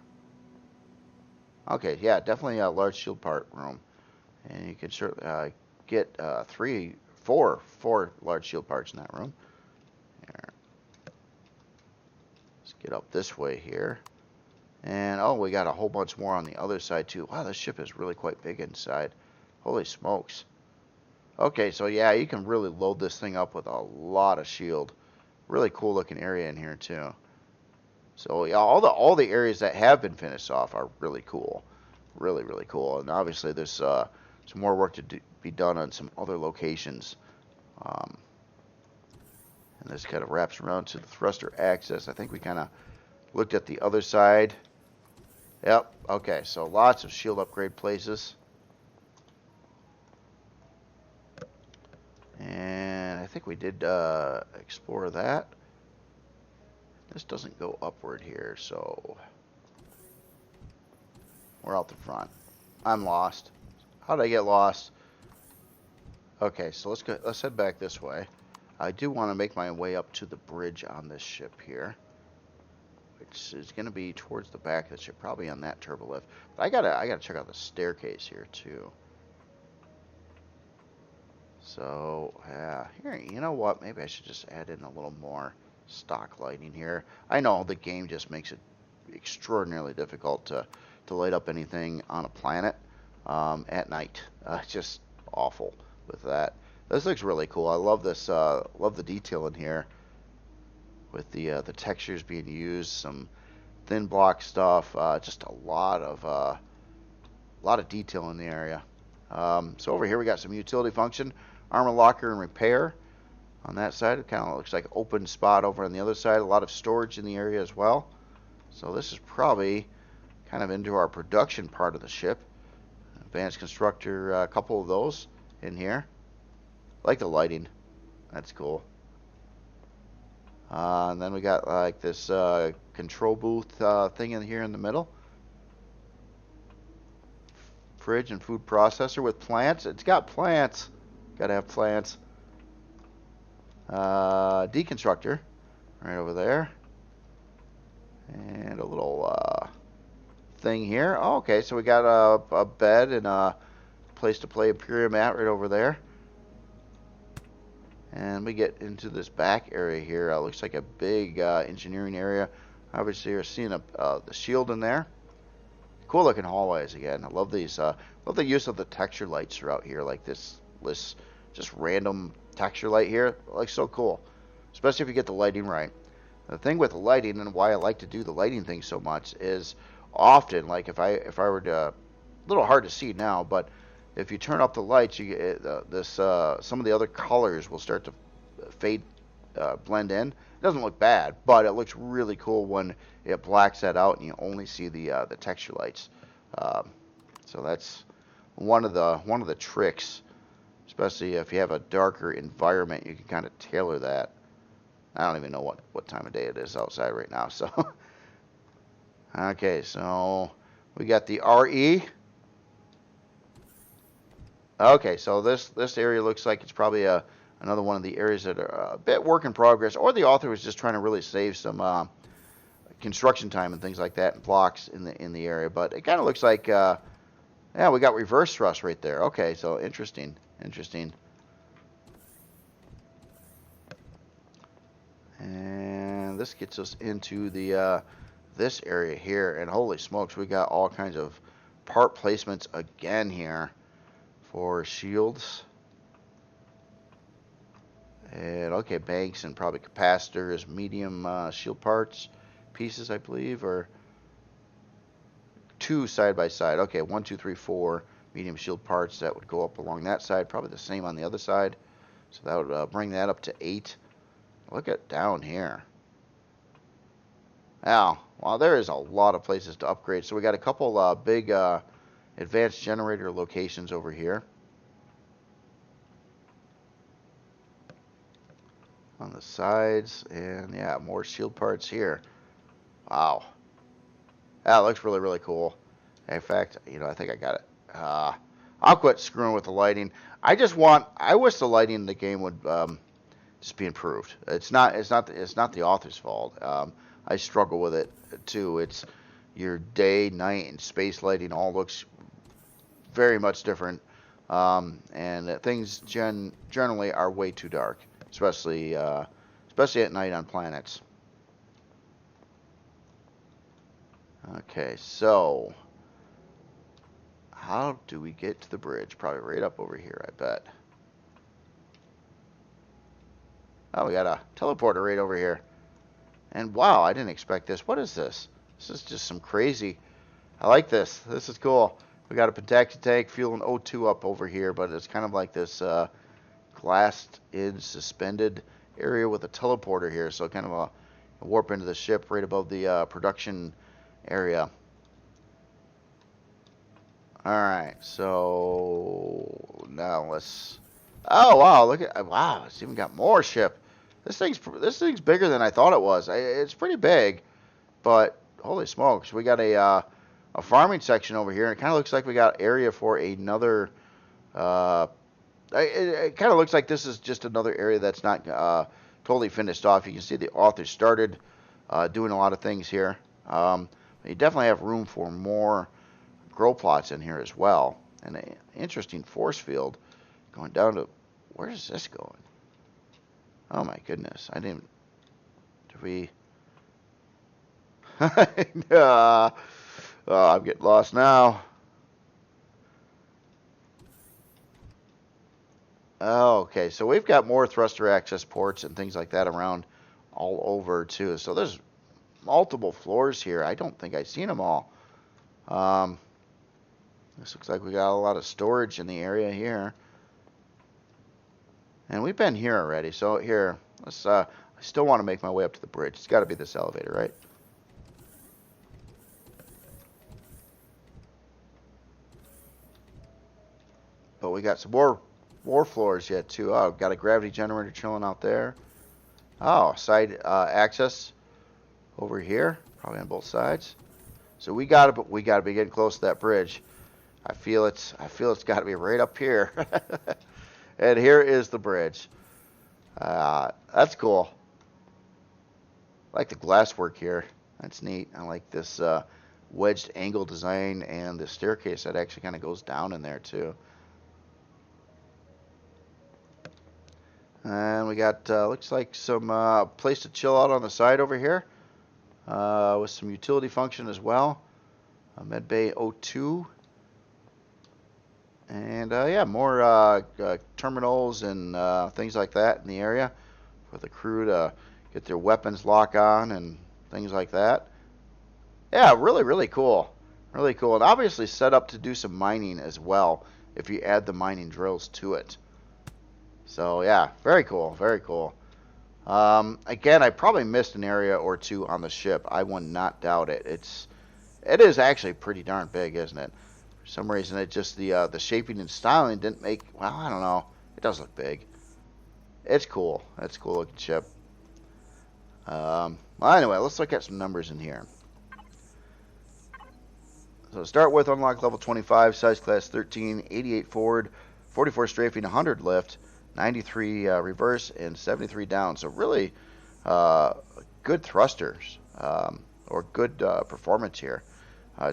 Okay, yeah, definitely a large shield part room, and you can certainly get 4 large shield parts in that room. Here. Let's get up this way here, and oh, we got a whole bunch more on the other side too. Wow, this ship is really quite big inside. Holy smokes! Okay, so yeah, you can really load this thing up with a lot of shield. Really cool looking area in here too. So yeah, all the areas that have been finished off are really cool, really cool. And obviously there's some more work to be done on some other locations. And this kind of wraps around to the thruster access. I think we kind of looked at the other side. Yep. Okay. So lots of shield upgrade places. And I think we did explore that. This doesn't go upward here, so we're out the front. I'm lost. How did I get lost? Okay, so let's head back this way. I do want to make my way up to the bridge on this ship here, which is going to be towards the back of the ship, probably on that turbo lift. But I gotta check out the staircase here too. So yeah, here, you know what? Maybe I should just add in a little more stock lighting here. I know the game just makes it extraordinarily difficult to light up anything on a planet at night. Just awful with that. This looks really cool. I love this. Love the detail in here with the textures being used. Some thin block stuff. Just a lot of detail in the area. So over here we got some utility function, armor locker and repair. On that side, it kind of looks like open spot over on the other side. A lot of storage in the area as well. So this is probably kind of into our production part of the ship. Advanced constructor, a couple of those in here. I like the lighting. That's cool. And then we got like this control booth thing in here in the middle. Fridge and food processor with plants. It's got plants. Gotta have plants. Deconstructor right over there. And a little thing here. Oh, okay, so we got a bed and a place to play Empyrion mat right over there. And we get into this back area here. Looks like a big engineering area. Obviously, you're seeing the shield in there. Cool looking hallways again. I love these. Love the use of the texture lights throughout here, like this just random texture light here. Like so cool, especially if you get the lighting right. The thing with the lighting and why I like to do the lighting thing so much is often, like if I were to, a little hard to see now, but if you turn up the lights, you get some of the other colors will start to fade, blend in. It doesn't look bad, but it looks really cool when it blacks that out and you only see the texture lights. So that's one of the tricks, especially if you have a darker environment. You can kind of tailor that. I don't even know what time of day it is outside right now. So okay, so we got the RE. Okay, so this area looks like it's probably another one of the areas that are a bit work in progress, or the author was just trying to really save some construction time and things like that and blocks in the area. But it kind of looks like yeah, we got reverse thrust right there. Okay, so interesting. And this gets us into the this area here, and holy smokes, we got all kinds of part placements again here for shields. And okay, banks and probably capacitors, medium shield parts pieces, I believe, or 2 side by side. Okay, 1, 2, 3, 4 medium shield parts that would go up along that side. Probably the same on the other side. So that would bring that up to 8. Look at down here. Now, well, there is a lot of places to upgrade. So we got a couple big advanced generator locations over here on the sides, and yeah, more shield parts here. Wow, that looks really, really cool. In fact, I think I got it. I'll quit screwing with the lighting. I wish the lighting in the game would just be improved. It's not the author's fault. I struggle with it too. It's your day, night, and space lighting all looks very much different, and things generally are way too dark, especially at night on planets. Okay, so how do we get to the bridge? Probably right up over here, I bet. Oh, we got a teleporter right over here. And wow, I didn't expect this. What is this? This is just some crazy. I like this. This is cool. We got a Pentaxi tank fueling O2 up over here, but it's kind of like this glassed-in suspended area with a teleporter here. So kind of a warp into the ship right above the production area. All right, so now let's. Oh wow! Wow! It's even got more ship. This thing's bigger than I thought it was. It's pretty big, but holy smokes, we got a farming section over here. And it kind of looks like we got area for another. It kind of looks like this is just another area that's not totally finished off. You can see the author started doing a lot of things here. You definitely have room for more grow plots in here as well. And an interesting force field going down to, where is this going? Oh my goodness, I didn't, did we, oh, I'm getting lost now. Oh, okay, so we've got more thruster access ports and things like that around all over too. So there's multiple floors here. I don't think I've seen them all. This looks like we got a lot of storage in the area here. And we've been here already, so here, let's, I still want to make my way up to the bridge. It's got to be this elevator, right? But we got some more floors yet, too. Oh, got a gravity generator chilling out there. Oh, side access over here, probably on both sides. So we got to be getting close to that bridge. I feel it's got to be right up here. And here is the bridge. That's cool. I like the glasswork here. That's neat. I like this wedged angle design and the staircase that actually kind of goes down in there too. And we got looks like some place to chill out on the side over here with some utility function as well. Medbay O2. And yeah, more terminals and things like that in the area for the crew to get their weapons lock on and things like that. Yeah, really, really cool. Really cool. And obviously set up to do some mining as well if you add the mining drills to it. So yeah, very cool, very cool. Again, I probably missed an area or two on the ship. I would not doubt it. It is actually pretty darn big, isn't it? For some reason, it just the shaping and styling didn't make. Well, I don't know. It does look big. It's cool. It's a cool looking ship. Well, anyway, let's look at some numbers in here. So to start with, unlock level 25, size class 13, 88 forward, 44 strafing, 100 lift, 93 reverse, and 73 down. So really good thrusters or good performance here.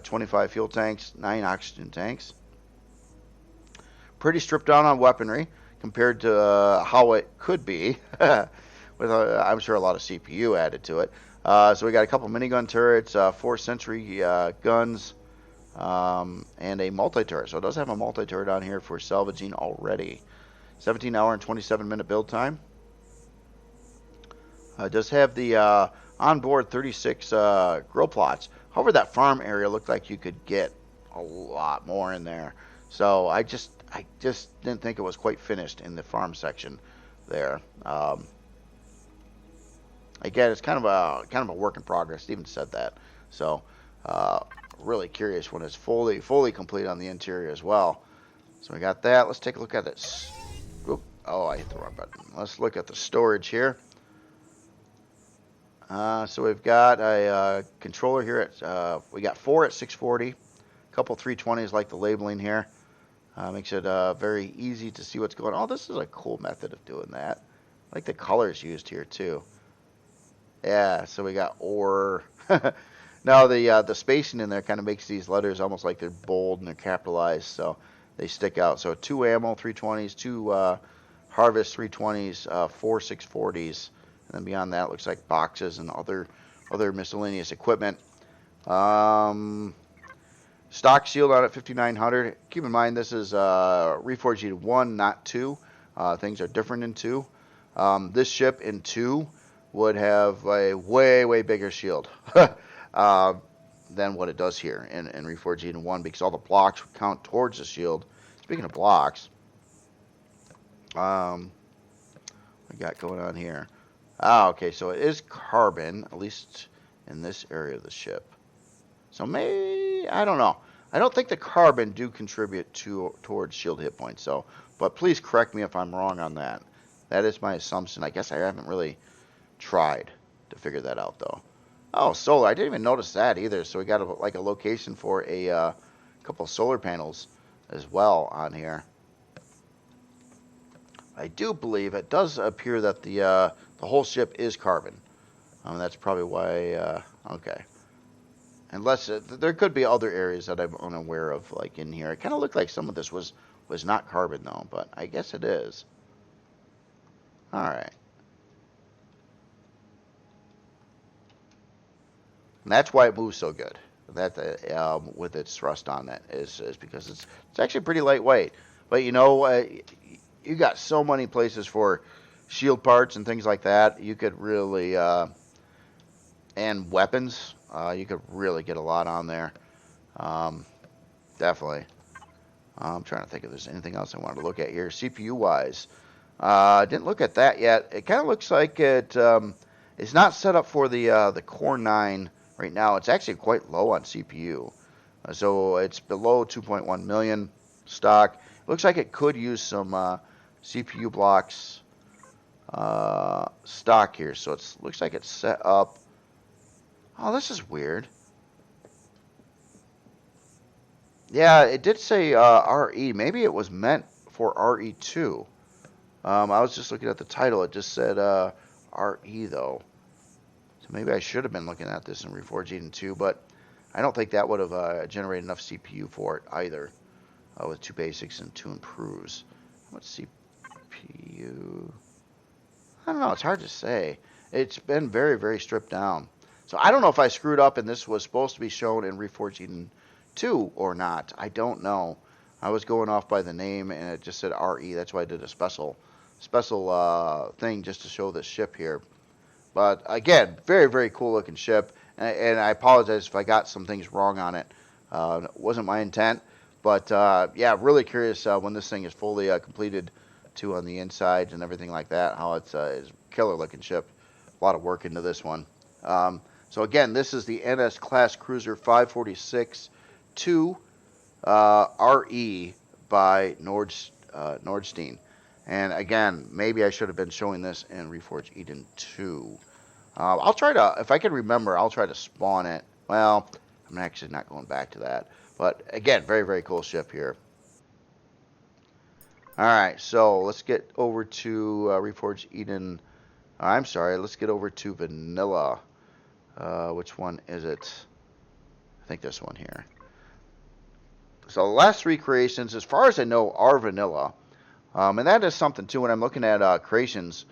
25 fuel tanks, 9 oxygen tanks. Pretty stripped down on weaponry compared to how it could be, with I'm sure a lot of CPU added to it. So we got a couple minigun turrets, 4 sentry guns, and a multi-turret. So it does have a multi-turret on here for salvaging already. 17-hour and 27-minute build time. It does have the onboard 36 grow plots. However, that farm area looked like you could get a lot more in there. So I just didn't think it was quite finished in the farm section there. Again, it's kind of a work in progress. Steven said that. So, really curious when it's fully complete on the interior as well. So we got that. Let's take a look at this. Oop. Oh, I hit the wrong button. Let's look at the storage here. So we've got a controller here at, we got 4 at 640, a couple 320s like the labeling here. Makes it very easy to see what's going on. Oh, this is a cool method of doing that. I like the colors used here too. Yeah, so we got ore. Now the spacing in there kind of makes these letters almost like they're bold and they're capitalized, so they stick out. So 2 ammo 320s, 2 harvest 320s, 4 640s. And then beyond that, it looks like boxes and other miscellaneous equipment. Stock shield on it, 5900. Keep in mind this is reforged 1, not 2. Things are different in 2. This ship in 2 would have a way bigger shield than what it does here in reforged 1, because all the blocks would count towards the shield. Speaking of blocks, what we got going on here? Okay, so it is carbon, at least in this area of the ship. So maybe, I don't know. I don't think the carbon do contribute towards shield hit points. So, but please correct me if I'm wrong on that. That is my assumption. I guess I haven't really tried to figure that out though. Oh, solar. I didn't even notice that either. So we got a location for a couple solar panels as well on here. I do believe it does appear that the whole ship is carbon. That's probably why. Okay. Unless there could be other areas that I'm unaware of, like in here. It kind of looked like some of this was not carbon though, but I guess it is. All right. And that's why it moves so good. That with its thrust on it is because it's actually pretty lightweight. But you know, you got so many places for shield parts and things like that. You could really and weapons. You could really get a lot on there. Definitely. I'm trying to think if there's anything else I wanted to look at here. CPU-wise, didn't look at that yet. It kind of looks like it's not set up for the Core 9 right now. It's actually quite low on CPU. So it's below 2.1 million stock. Looks like it could use some CPU blocks stock here. So it looks like it's set up. Oh, this is weird. Yeah, it did say RE. Maybe it was meant for RE2. I was just looking at the title. It just said RE, though. So maybe I should have been looking at this in Reforged 2, but I don't think that would have generated enough CPU for it either, with 2 basics and 2 improves. What CPU? I don't know. It's hard to say. It's been very stripped down. So I don't know if I screwed up and this was supposed to be shown in Reforged 2 or not. I don't know. I was going off by the name and it just said RE. That's why I did a special thing just to show this ship here. But again, very cool looking ship. And I apologize if I got some things wrong on it. It wasn't my intent. But yeah, really curious when this thing is fully completed too on the inside and everything like that. How it's a killer looking ship. A lot of work into this one. So again, this is the NS Class Cruiser 546-2 RE by Nordstein. And again, maybe I should have been showing this in Reforged Eden 2. I'll try to, if I can remember, I'll try to spawn it. Well, I'm actually not going back to that. But again, very cool ship here. Alright, so let's get over to Reforged Eden. I'm sorry, let's get over to Vanilla. Which one is it? I think this one here. So the last 3 creations, as far as I know, are vanilla. And that is something too. When I'm looking at creations,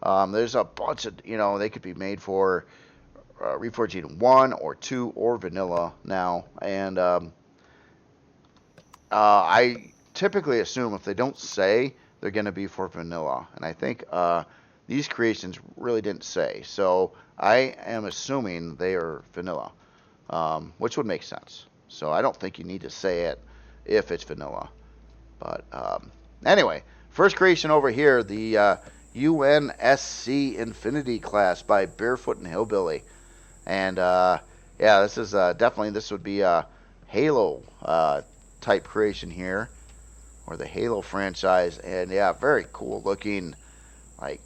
there's a bunch of, they could be made for Reforged 1 or 2 or vanilla now. And I typically assume if they don't say, they're going to be for vanilla. And I think these creations really didn't say. So I am assuming they are vanilla, which would make sense. So I don't think you need to say it if it's vanilla. But anyway, first creation over here, the UNSC Infinity class by Barefoot and Hillbilly. And yeah, this is definitely, this would be a Halo type creation here, or the Halo franchise. And yeah, very cool looking. Like,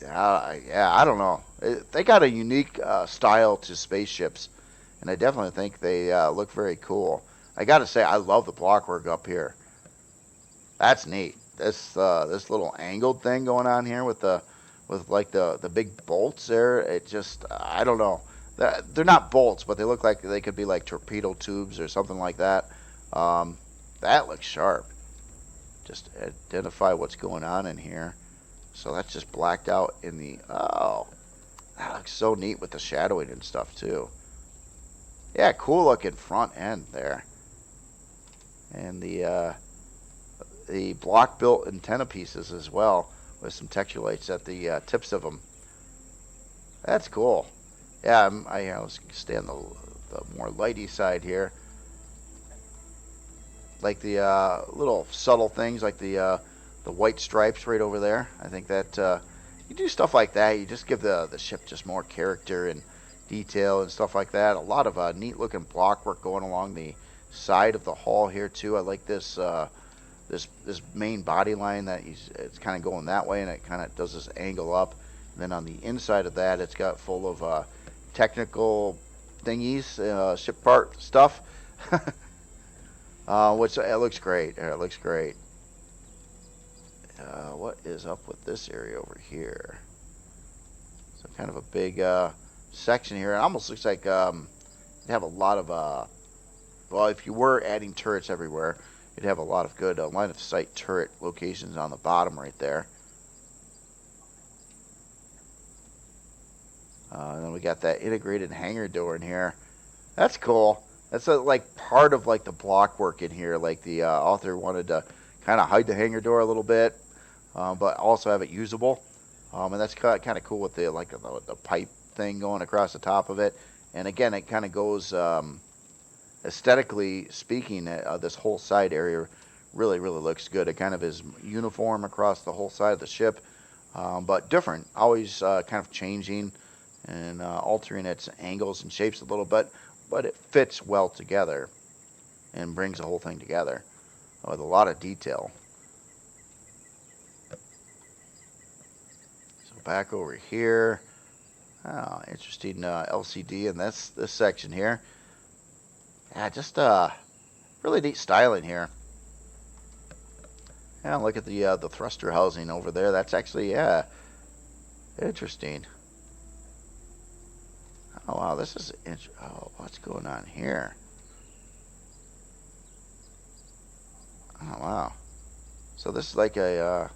yeah, I don't know. They got a unique style to spaceships, and I definitely think they look very cool. I gotta say, I love the blockwork up here. That's neat. This little angled thing going on here with like the big bolts there. It just, I don't know. They're not bolts, but they look like they could be like torpedo tubes or something like that. Um, that looks sharp. Just identify what's going on in here. So that's just blacked out in the, oh, that looks so neat with the shadowing and stuff too. Yeah, cool looking front end there. And the block built antenna pieces as well, with some texture lights at the tips of them. That's cool. Yeah, I was stay on the more lighty side here. Like the little subtle things, like the white stripes right over there. I think that you do stuff like that. You just give the ship just more character and detail and stuff like that. A lot of neat looking block work going along the side of the hull here too. I like this this main body line that it's kind of going that way, and it kind of does this angle up. And then on the inside of that, it's got full of technical thingies, ship part stuff, which it looks great. It looks great. What is up with this area over here? So kind of a big section here. It almost looks like they have a lot of well, if you were adding turrets everywhere, you'd have a lot of good line of sight turret locations on the bottom right there. And then we got that integrated hangar door in here. That's cool. That's like part of like the block work in here. Like the author wanted to kind of hide the hangar door a little bit, but also have it usable. And that's kind of cool with the the pipe thing going across the top of it. And again, it kind of goes aesthetically speaking. This whole side area really looks good. It kind of is uniform across the whole side of the ship, but different. Always kind of changing and altering its angles and shapes a little bit, but it fits well together and brings the whole thing together with a lot of detail. So back over here, interesting LCD in this section here. Yeah, just really neat styling here. Yeah, look at the thruster housing over there. That's actually, yeah, interesting. Oh wow, this is oh, what's going on here? Oh wow. So this is like a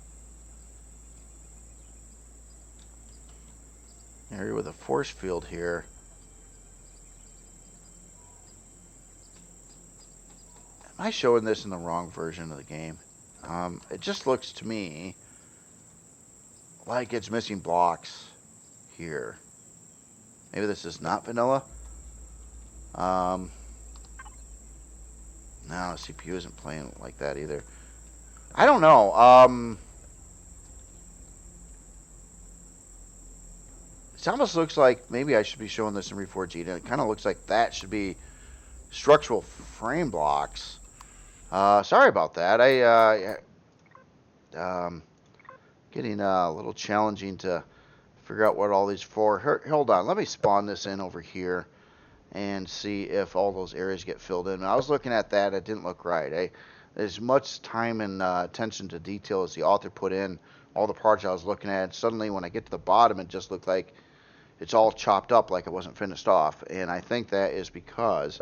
area with a force field here. Am I showing this in the wrong version of the game? It just looks to me like it's missing blocks here. Maybe this is not vanilla. No, the CPU isn't playing like that either. I don't know. It almost looks like maybe I should be showing this in Reforged Eden. It kind of looks like that should be structural frame blocks. Sorry about that. Getting a little challenging to figure out what all these for. Hold on, let me spawn this in over here and see if all those areas get filled in. When I was looking at that, it didn't look right. As much time and attention to detail as the author put in, all the parts I was looking at, suddenly when I get to the bottom, it just looked like it's all chopped up like it wasn't finished off. And I think that is because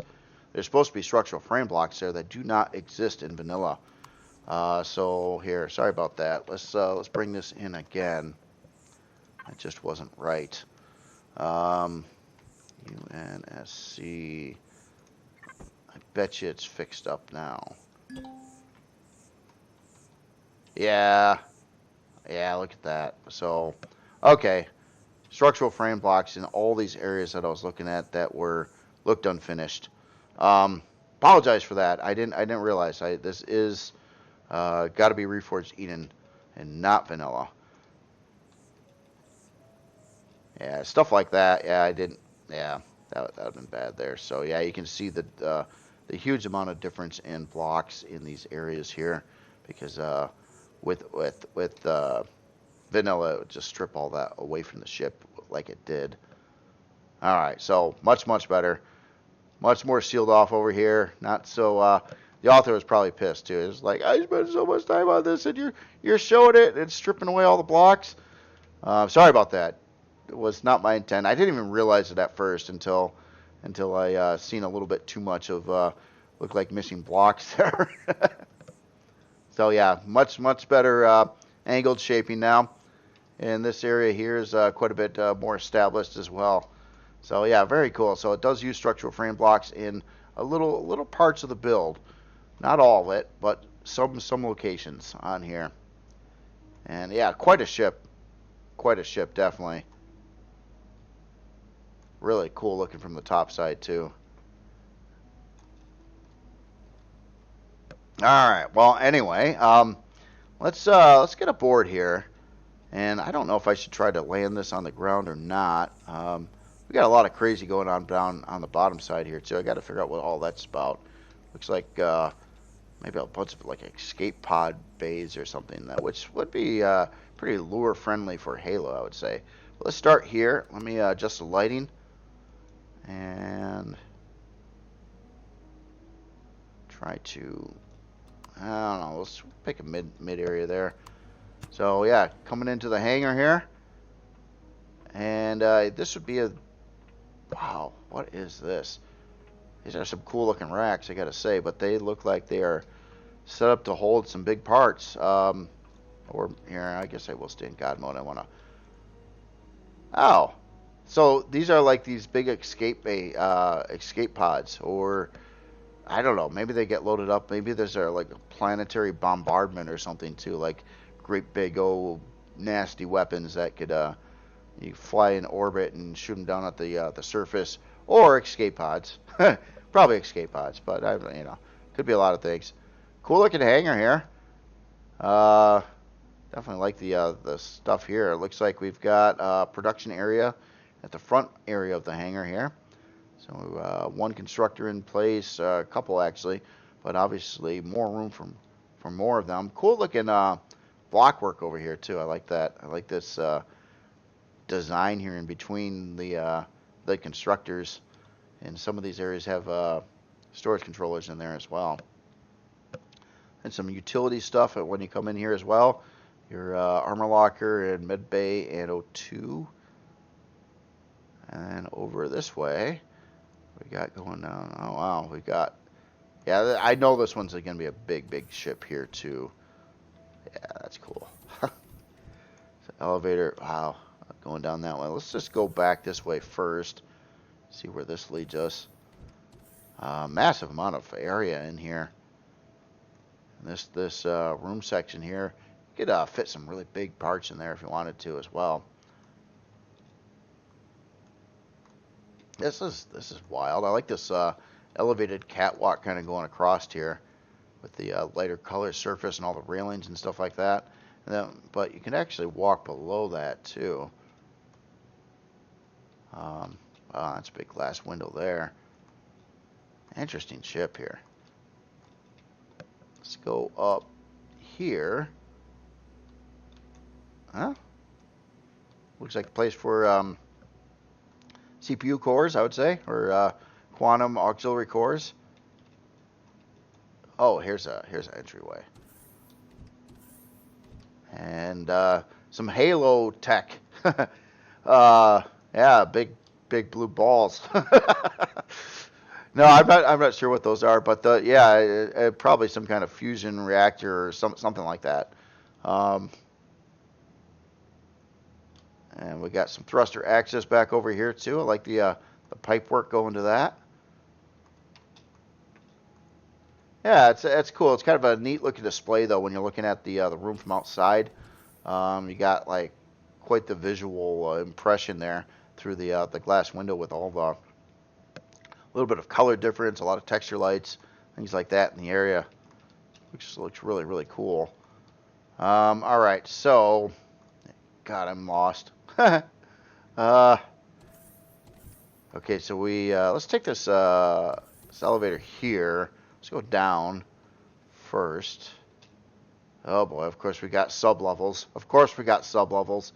there's supposed to be structural frame blocks there that do not exist in vanilla. So here, sorry about that. Let's bring this in again. It just wasn't right. UNSC. I bet you it's fixed up now. Yeah. Yeah, look at that. So, okay. Structural frame blocks in all these areas that I was looking at that looked unfinished. Apologize for that. I didn't realize. This is got to be Reforged Eden and not vanilla. Yeah, stuff like that. Yeah, I didn't. Yeah, that would have been bad there. So yeah, you can see the huge amount of difference in blocks in these areas here, because with vanilla, it would just strip all that away from the ship like it did. All right, so much better, much more sealed off over here. Not so. The author was probably pissed too. It's like, I spent so much time on this, and you're showing it, and it's stripping away all the blocks. Sorry about that. It was not my intent. I didn't even realize it at first until I seen a little bit too much of looked like missing blocks there. So yeah, much better angled shaping now. And this area here is quite a bit more established as well. So yeah, very cool. So it does use structural frame blocks in a little parts of the build, not all of it, but some locations on here. And yeah, quite a ship, definitely. Really cool looking from the top side too. All right. Well, anyway, let's get aboard here. And I don't know if I should try to land this on the ground or not. We got a lot of crazy going on down on the bottom side here too. I got to figure out what all that's about. Looks like maybe a bunch of like escape pod bays or something, which would be pretty lure friendly for Halo, I would say. But let's start here. Let me adjust the lighting and try to, I don't know, let's pick a mid area there. So yeah, coming into the hangar here, and this would be a, wow, what is this? These are some cool looking racks, I gotta say, but they look like they are set up to hold some big parts. Or here, I guess I will stay in God mode. I wanna, oh, so these are like these big escape pods, or I don't know, maybe they get loaded up. Maybe there's like a planetary bombardment or something too, like great big old nasty weapons that could you fly in orbit and shoot them down at the surface, or escape pods. Probably escape pods, but could be a lot of things. Cool looking hangar here. Definitely like the stuff here. It looks like we've got a production area at the front area of the hangar here. So one constructor in place, a couple actually, but obviously more room for more of them. Cool looking block work over here too. I like that. I like this design here in between the constructors, and some of these areas have storage controllers in there as well. And some utility stuff when you come in here as well. Your armor locker and med bay and O2. And over this way, we got going down. Oh wow, we got. Yeah, I know this one's going to be a big ship here too. Yeah, that's cool. So elevator. Wow, going down that way. Let's just go back this way first. See where this leads us. Massive amount of area in here. This room section here, you could fit some really big parts in there if you wanted to as well. This is wild. I like this elevated catwalk kind of going across here with the lighter color surface and all the railings and stuff like that. And then, but you can actually walk below that too. Oh, that's a big glass window there. Interesting ship here. Let's go up here. Huh? Looks like a place for CPU cores, I would say, or quantum auxiliary cores. Oh, here's an entryway. And some Halo tech. Yeah, big blue balls. No, I'm not sure what those are, but probably some kind of fusion reactor or something like that. And we got some thruster access back over here too. I like the pipe work going to that. Yeah, it's cool. It's kind of a neat looking display though when you're looking at the room from outside. You got like quite the visual impression there through the glass window with all the little bit of color difference, a lot of texture lights, things like that in the area, which looks really cool. All right, so God, I'm lost. Uh, okay, so we let's take this elevator here. Let's go down first. Oh boy, of course we got sub levels. Of course we got sub levels.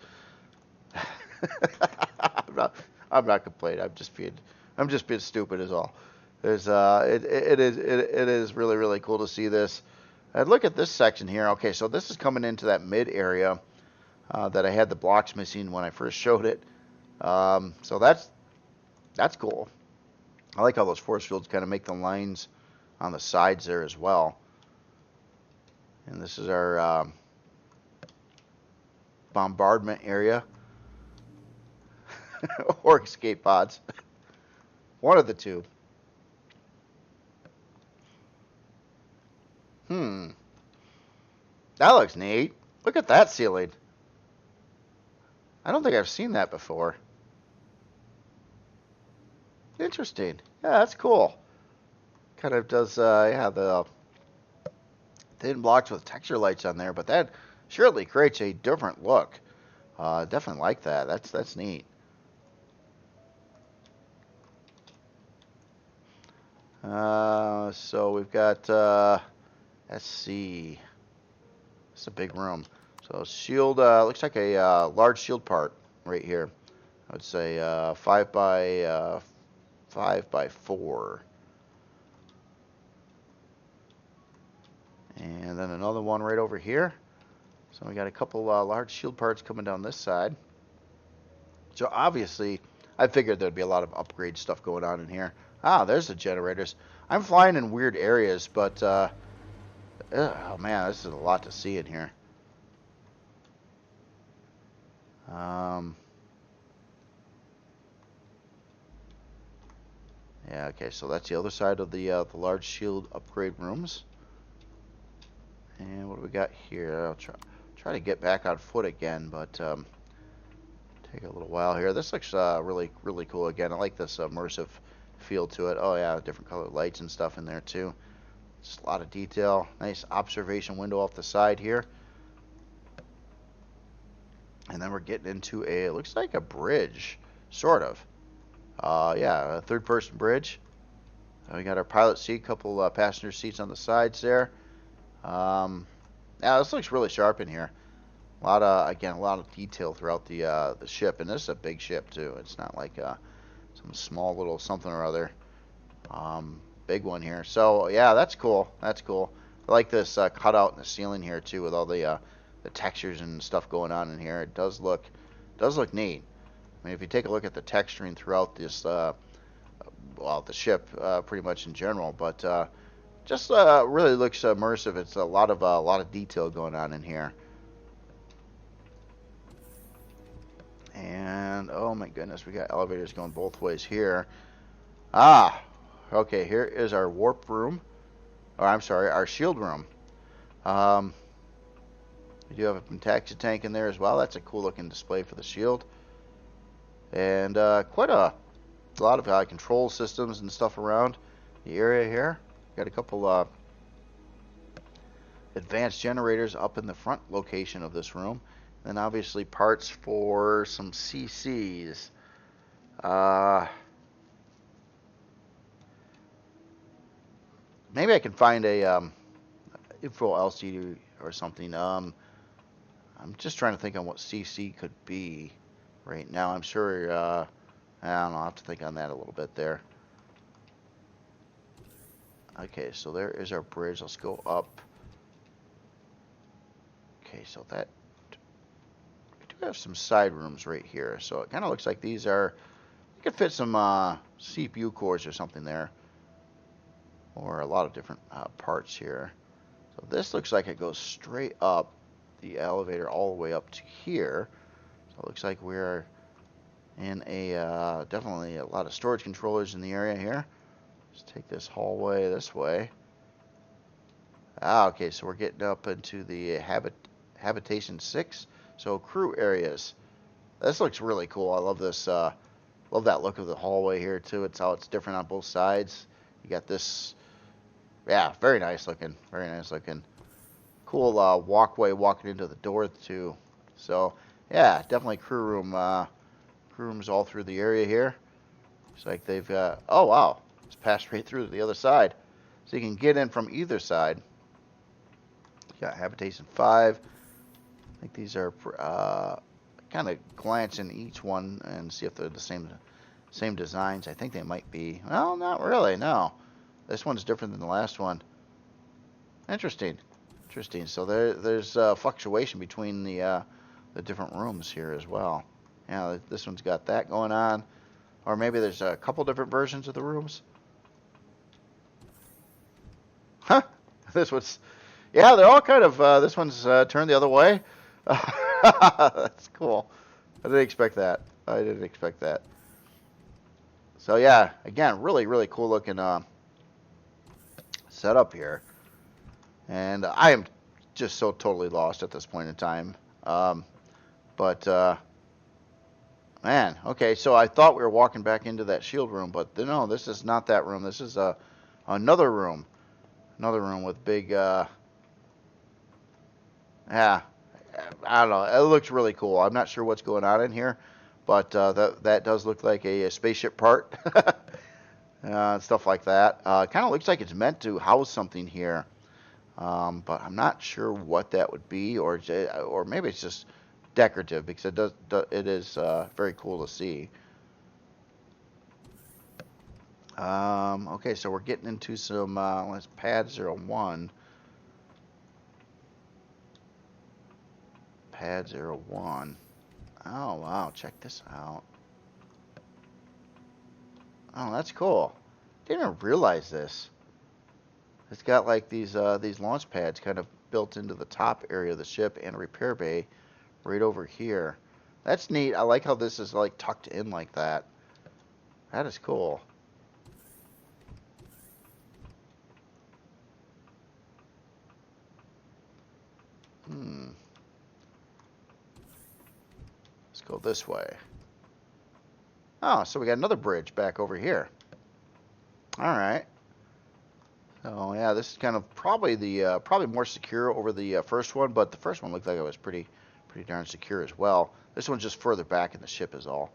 I'm not, I'm not complaining. I'm just being stupid is all. It is really really cool to see this. And look at this section here. Okay, so this is coming into that mid area that I had the blocks missing when I first showed it. So that's cool. I like how those force fields kind of make the lines on the sides there as well. And this is our bombardment area or escape pods. One of the two. That looks neat. Look at that ceiling. I don't think I've seen that before. Interesting. Yeah, that's cool. Kind of does, yeah, the thin blocks with texture lights on there, but that surely creates a different look. Definitely like that. That's neat. So we've got, let's see. It's a big room. So shield, looks like a large shield part right here. I would say 5 by 4. And then another one right over here. So we got a couple large shield parts coming down this side. So obviously, I figured there'd be a lot of upgrade stuff going on in here. Ah, there's the generators. I'm flying in weird areas, but oh man, this is a lot to see in here. Yeah, okay, so that's the other side of the large shield upgrade rooms. And what do we got here? I'll try to get back on foot again, but take a little while here. This looks really really cool. Again, I like this immersive feel to it. Oh yeah, different colored lights and stuff in there too. Just a lot of detail. Nice observation window off the side here. And then we're getting into a, looks like a bridge, sort of. Yeah, a third-person bridge. We got our pilot seat, couple passenger seats on the sides there. Yeah, this looks really sharp in here. A lot of detail throughout the ship, and this is a big ship too. It's not like some small little something or other. Big one here. So yeah, that's cool. That's cool. I like this cutout in the ceiling here too, with all the textures and stuff going on in here. It does look neat. I mean, if you take a look at the texturing throughout this, well, the ship, pretty much in general, but just really looks immersive. It's a lot of detail going on in here. And oh my goodness, we got elevators going both ways here. Ah, okay, here is our warp room, or I'm sorry, our shield room. We do have a taxi tank in there as well. That's a cool looking display for the shield. And quite a lot of control systems and stuff around the area here. Got a couple advanced generators up in the front location of this room. And then obviously parts for some CCs. Maybe I can find a info LCD or something. I'm just trying to think on what CC could be right now. I'm sure, I don't know, I'll have to think on that a little bit there. Okay, so there is our bridge. Let's go up. Okay, so that, we do have some side rooms right here. So it kind of looks like these are, you could fit some CPU cores or something there. Or a lot of different parts here. So this looks like it goes straight up the elevator all the way up to here. So it looks like we're in a definitely a lot of storage controllers in the area here. Let's take this hallway this way. Ah, okay, so we're getting up into the habitation 6. So crew areas. This looks really cool. I love this. Love that look of the hallway here too. It's how it's different on both sides. You got this. Yeah, very nice looking. Very nice looking. Cool walkway walking into the door too. So yeah, definitely crew rooms all through the area here. Looks like they've got... Oh, wow. It's passed right through to the other side. So you can get in from either side. You got Habitation 5. I think these are... kind of glance in each one and see if they're the same designs. I think they might be. Well, not really, no. This one's different than the last one. Interesting. Interesting. So there's fluctuation between the different rooms here as well. Yeah, this one's got that going on. Or maybe there's a couple different versions of the rooms. Huh? This one's... Yeah, they're all kind of... this one's turned the other way. That's cool. I didn't expect that. I didn't expect that. So yeah, again, really, really cool looking setup here. And I am just so totally lost at this point in time. Man, okay, so I thought we were walking back into that shield room, but no, this is not that room. This is another room. Another room with big, yeah, I don't know. It looks really cool. I'm not sure what's going on in here, but that does look like a spaceship part. Stuff like that. Kind of looks like it's meant to house something here, but I'm not sure what that would be, or maybe it's just decorative because it is very cool to see. Okay, so we're getting into some pad 01. Pad 01. Oh, wow. Check this out. Oh, that's cool. Didn't even realize this. It's got like these launch pads kind of built into the top area of the ship and a repair bay right over here. That's neat. I like how this is like tucked in like that. That is cool. Let's go this way. Oh, so we got another bridge back over here. All right. So yeah, this is kind of probably more secure over the first one, but the first one looked like it was pretty darn secure as well. This one's just further back in the ship is all.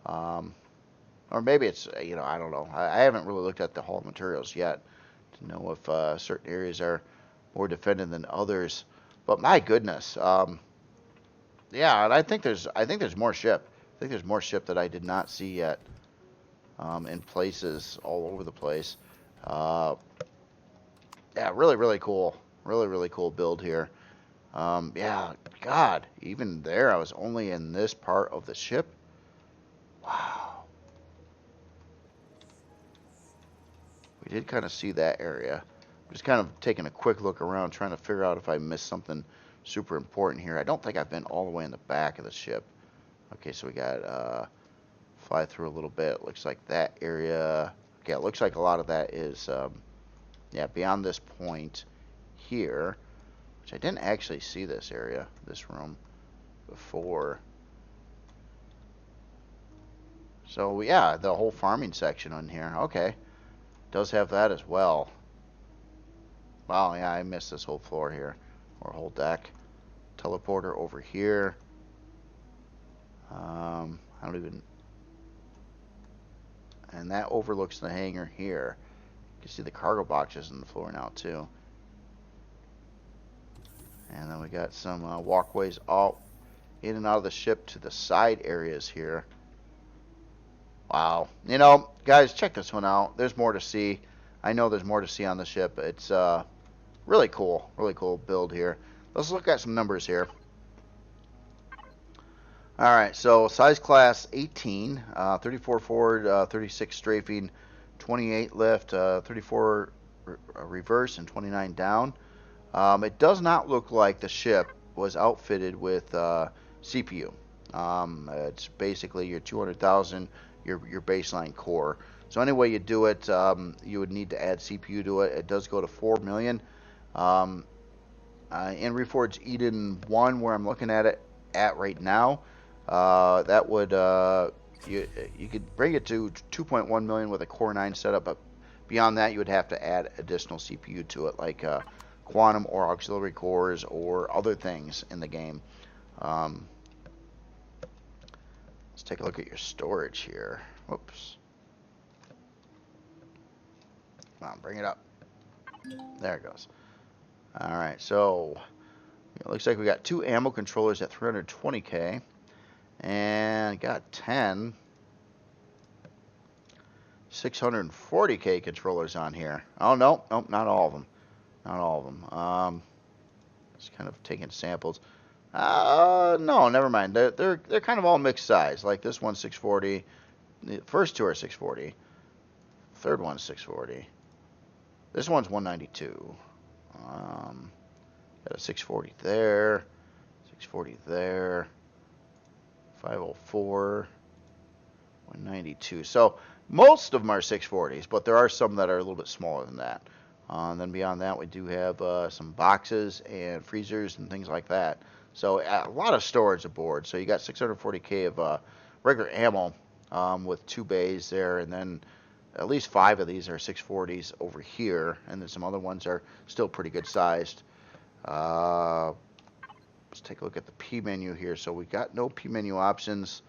Or maybe it's, I don't know. I haven't really looked at the hull materials yet to know if certain areas are more defended than others. But my goodness, yeah, and I think there's more ship. I think there's more ship that I did not see yet in places all over the place. Yeah, really cool. Really cool build here. Yeah, God, even there, I was only in this part of the ship. Wow. We did kind of see that area. Just kind of taking a quick look around, trying to figure out if I missed something super important here. I don't think I've been all the way in the back of the ship. Okay, so we got fly through a little bit. It looks like that area. Okay, it looks like a lot of that is yeah, beyond this point here, which I didn't actually see this area, this room before. So yeah, the whole farming section on here. Okay, does have that as well. Wow, yeah, I missed this whole floor here, or whole deck. Teleporter over here. I don't even... And that overlooks the hangar here. You can see the cargo boxes on the floor now, too. And then we got some walkways all in and out of the ship to the side areas here. Wow. Guys, check this one out. There's more to see. I know there's more to see on the ship. It's really cool. Really cool build here. Let's look at some numbers here. All right, so size class 18, 34 forward, 36 strafing, 28 lift, 34 reverse, and 29 down. It does not look like the ship was outfitted with CPU. It's basically your 200,000, your baseline core. So any way you do it, you would need to add CPU to it. It does go to 4 million. In Reforged Eden 1, where I'm looking at it right now, that would you could bring it to 2.1 million with a Core 9 setup, but beyond that you would have to add additional CPU to it, like quantum or auxiliary cores or other things in the game. Let's take a look at your storage here. Whoops. Come on, bring it up. There it goes. Alright, so it looks like we got 2 ammo controllers at 320k. And got 10 640k controllers on here. Oh, no, nope, not all of them. Not all of them. Just kind of taking samples. No, never mind. They're kind of all mixed size. Like this one's 640. The first 2 are 640. Third one's 640. This one's 192. Got a 640 there. 640 there. 504. 192. So most of them are 640s, but there are some that are a little bit smaller than that. And then beyond that, we do have some boxes and freezers and things like that. So a lot of storage aboard. So you got 640k of regular ammo with 2 bays there, and then at least 5 of these are 640s over here, and then some other ones are still pretty good sized. Let's take a look at the P menu here. So we got no P menu options.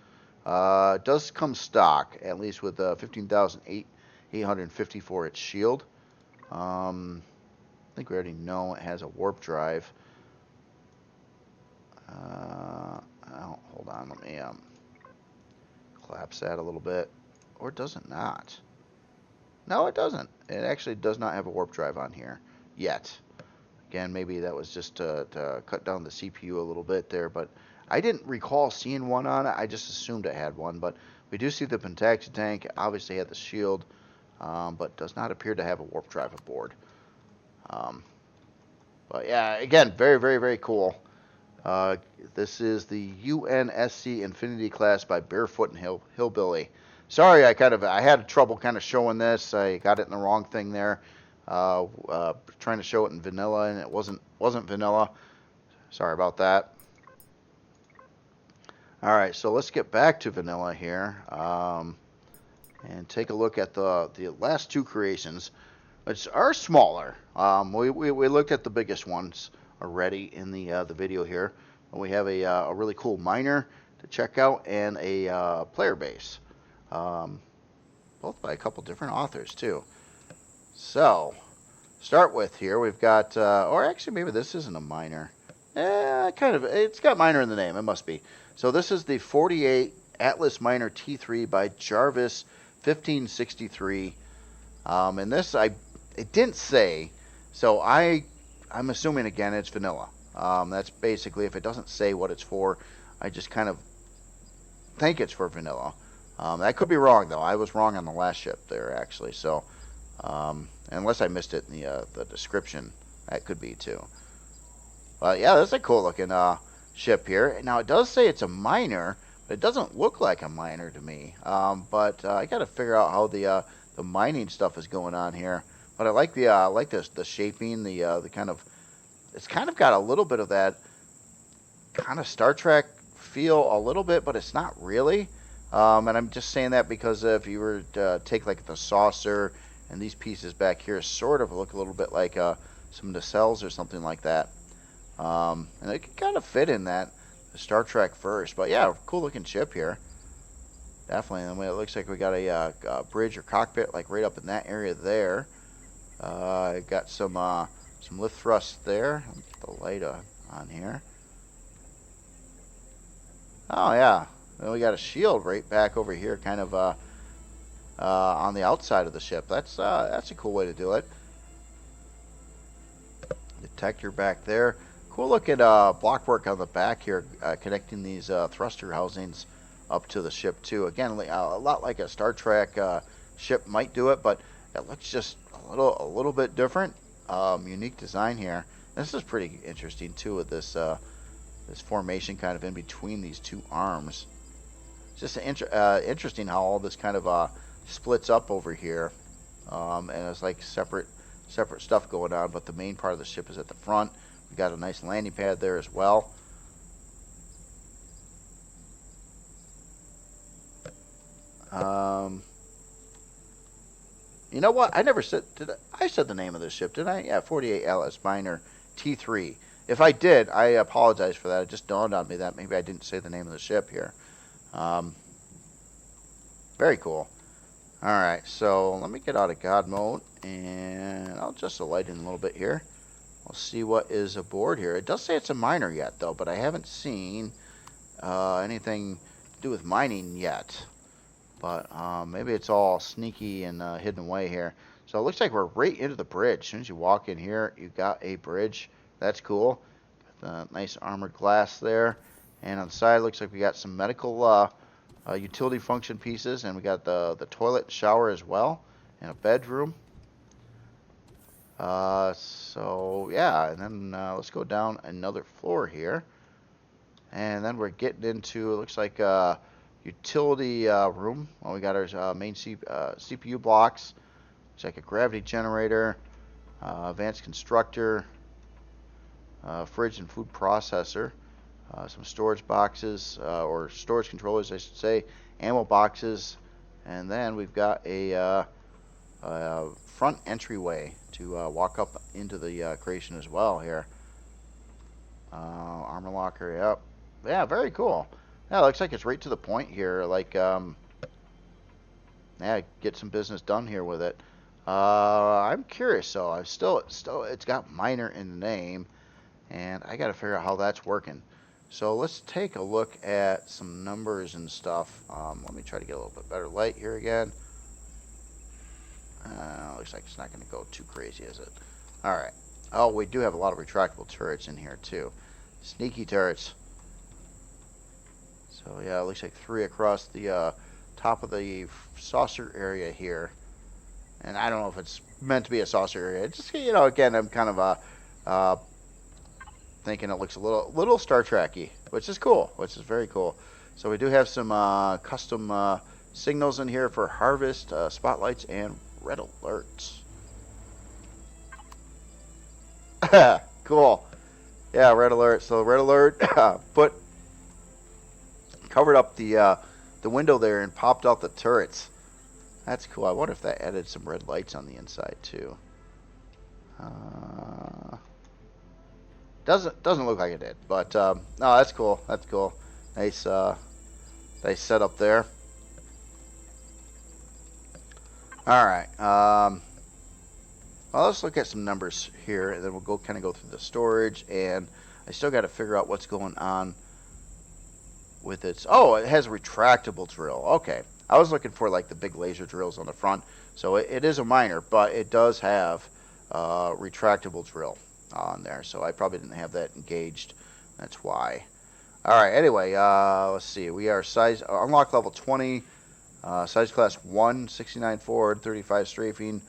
It does come stock, at least with 15,850 for its shield. I think we already know it has a warp drive. Hold on, let me collapse that a little bit. Or does it not? No, it doesn't. It actually does not have a warp drive on here yet. Again, maybe that was just to cut down the CPU a little bit there, but I didn't recall seeing one on it. I just assumed it had one, but we do see the Pentaxi tank. It obviously had the shield, but does not appear to have a warp drive aboard. But yeah, again, very, very, very cool. This is the UNSC Infinity class by Barefoot and Hillbilly. Sorry, I had trouble kind of showing this. I got it in the wrong thing there. Trying to show it in vanilla, and it wasn't vanilla. Sorry about that. All right, so let's get back to vanilla here, and take a look at the last 2 creations, which are smaller. We looked at the biggest ones already in the video here. We have a really cool miner to check out and a player base, both by a couple different authors too. So start with here we've got, or actually maybe this isn't a miner. It's got miner in the name. It must be. So this is the 48 Atlas Miner T3 by Jarvis 1563. And this it didn't say, so I'm assuming again it's vanilla. That's basically, if it doesn't say what it's for, I just kind of think it's for vanilla. That could be wrong though. I was wrong on the last ship there actually. So unless I missed it in the description, that could be too. Yeah, that's a cool looking ship here. Now it does say it's a miner, but it doesn't look like a miner to me. But I got to figure out how the mining stuff is going on here. But I like the shaping, the kind of, it's kind of got a little bit of that kind of Star Trek feel a little bit, but it's not really. And I'm just saying that because if you were to take like the saucer and these pieces back here, sort of look a little bit like some nacelles or something like that. And it can kind of fit in that Star Trek first. But yeah, cool looking ship here. Definitely. And it looks like we got a bridge or cockpit like right up in that area there. Got some lift thrusts there. Let me get the light on here. Oh yeah. Then we got a shield right back over here, kind of on the outside of the ship. That's a cool way to do it. Detector back there. Cool looking blockwork on the back here, connecting these thruster housings up to the ship too. Again, a lot like a Star Trek ship might do it, but it looks just a little bit different. Unique design here. This is pretty interesting too, with this this formation kind of in between these 2 arms. It's just interesting how all this kind of splits up over here, and it's like separate stuff going on. But the main part of the ship is at the front. We got a nice landing pad there as well. You know what? I never said. I said the name of this ship, didn't I? Yeah, 48 Atlas Miner T3. If I did, I apologize for that. It just dawned on me that maybe I didn't say the name of the ship here. Very cool. Alright, so let me get out of God mode, and I'll just light in a little bit here. We'll see what is aboard here. It does say it's a miner yet, though, but I haven't seen anything to do with mining yet. But maybe it's all sneaky and hidden away here. So it looks like we're right into the bridge. As soon as you walk in here, you got a bridge. That's cool. Got the nice armored glass there. And on the side, looks like we got some medical utility function pieces, and we got the toilet shower as well, and a bedroom. So yeah, and then let's go down another floor here, and then we're getting into, it looks like utility room. Well, we got our main CPU blocks. Looks like a gravity generator, advanced constructor, fridge and food processor. Some storage boxes, or storage controllers, I should say, ammo boxes, and then we've got a front entryway to walk up into the creation as well here. Armor locker, yep. Yeah, very cool. Yeah, looks like it's right to the point here. Like, yeah, get some business done here with it. I'm curious, so I've still, it's got minor in the name, and I got to figure out how that's working. So let's take a look at some numbers and stuff. Let me try to get a little bit better light here again. Looks like it's not going to go too crazy, is it? Alright. Oh, we do have a lot of retractable turrets in here, too. Sneaky turrets. So, yeah, it looks like 3 across the top of the saucer area here. And I don't know if it's meant to be a saucer area. It's just, you know, again, I'm kind of thinking it looks a little Star Trek-y, which is cool, which is very cool. So we do have some custom signals in here for harvest, spotlights, and red alerts. Cool. Yeah, red alert. So red alert covered up the window there and popped out the turrets. That's cool. I wonder if that added some red lights on the inside too. Doesn't look like it did, but no, that's cool. That's cool. Nice setup there. All right. Well, let's look at some numbers here, and then we'll kind of go through the storage. And I still got to figure out what's going on with its. Oh, it has a retractable drill. Okay, I was looking for like the big laser drills on the front. So it is a miner, but it does have retractable drill on there. So I probably didn't have that engaged. That's why. All right. Anyway, let's see. We are size unlock level 20, size class 1, 69 forward, 35 strafing,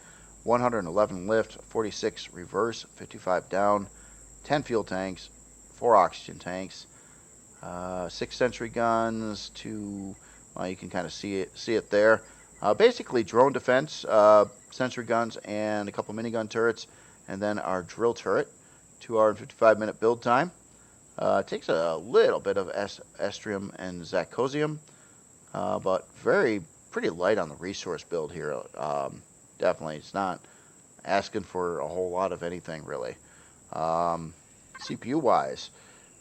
111 lift, 46 reverse, 55 down, 10 fuel tanks, 4 oxygen tanks, 6 sentry guns, 2. Well, you can kind of see it there. Basically, drone defense, sentry guns, and a couple minigun turrets, and then our drill turret. 2-hour and 55-minute build time. It takes a little bit of estrium and zacosium, but pretty light on the resource build here. Definitely, it's not asking for a whole lot of anything really. CPU wise,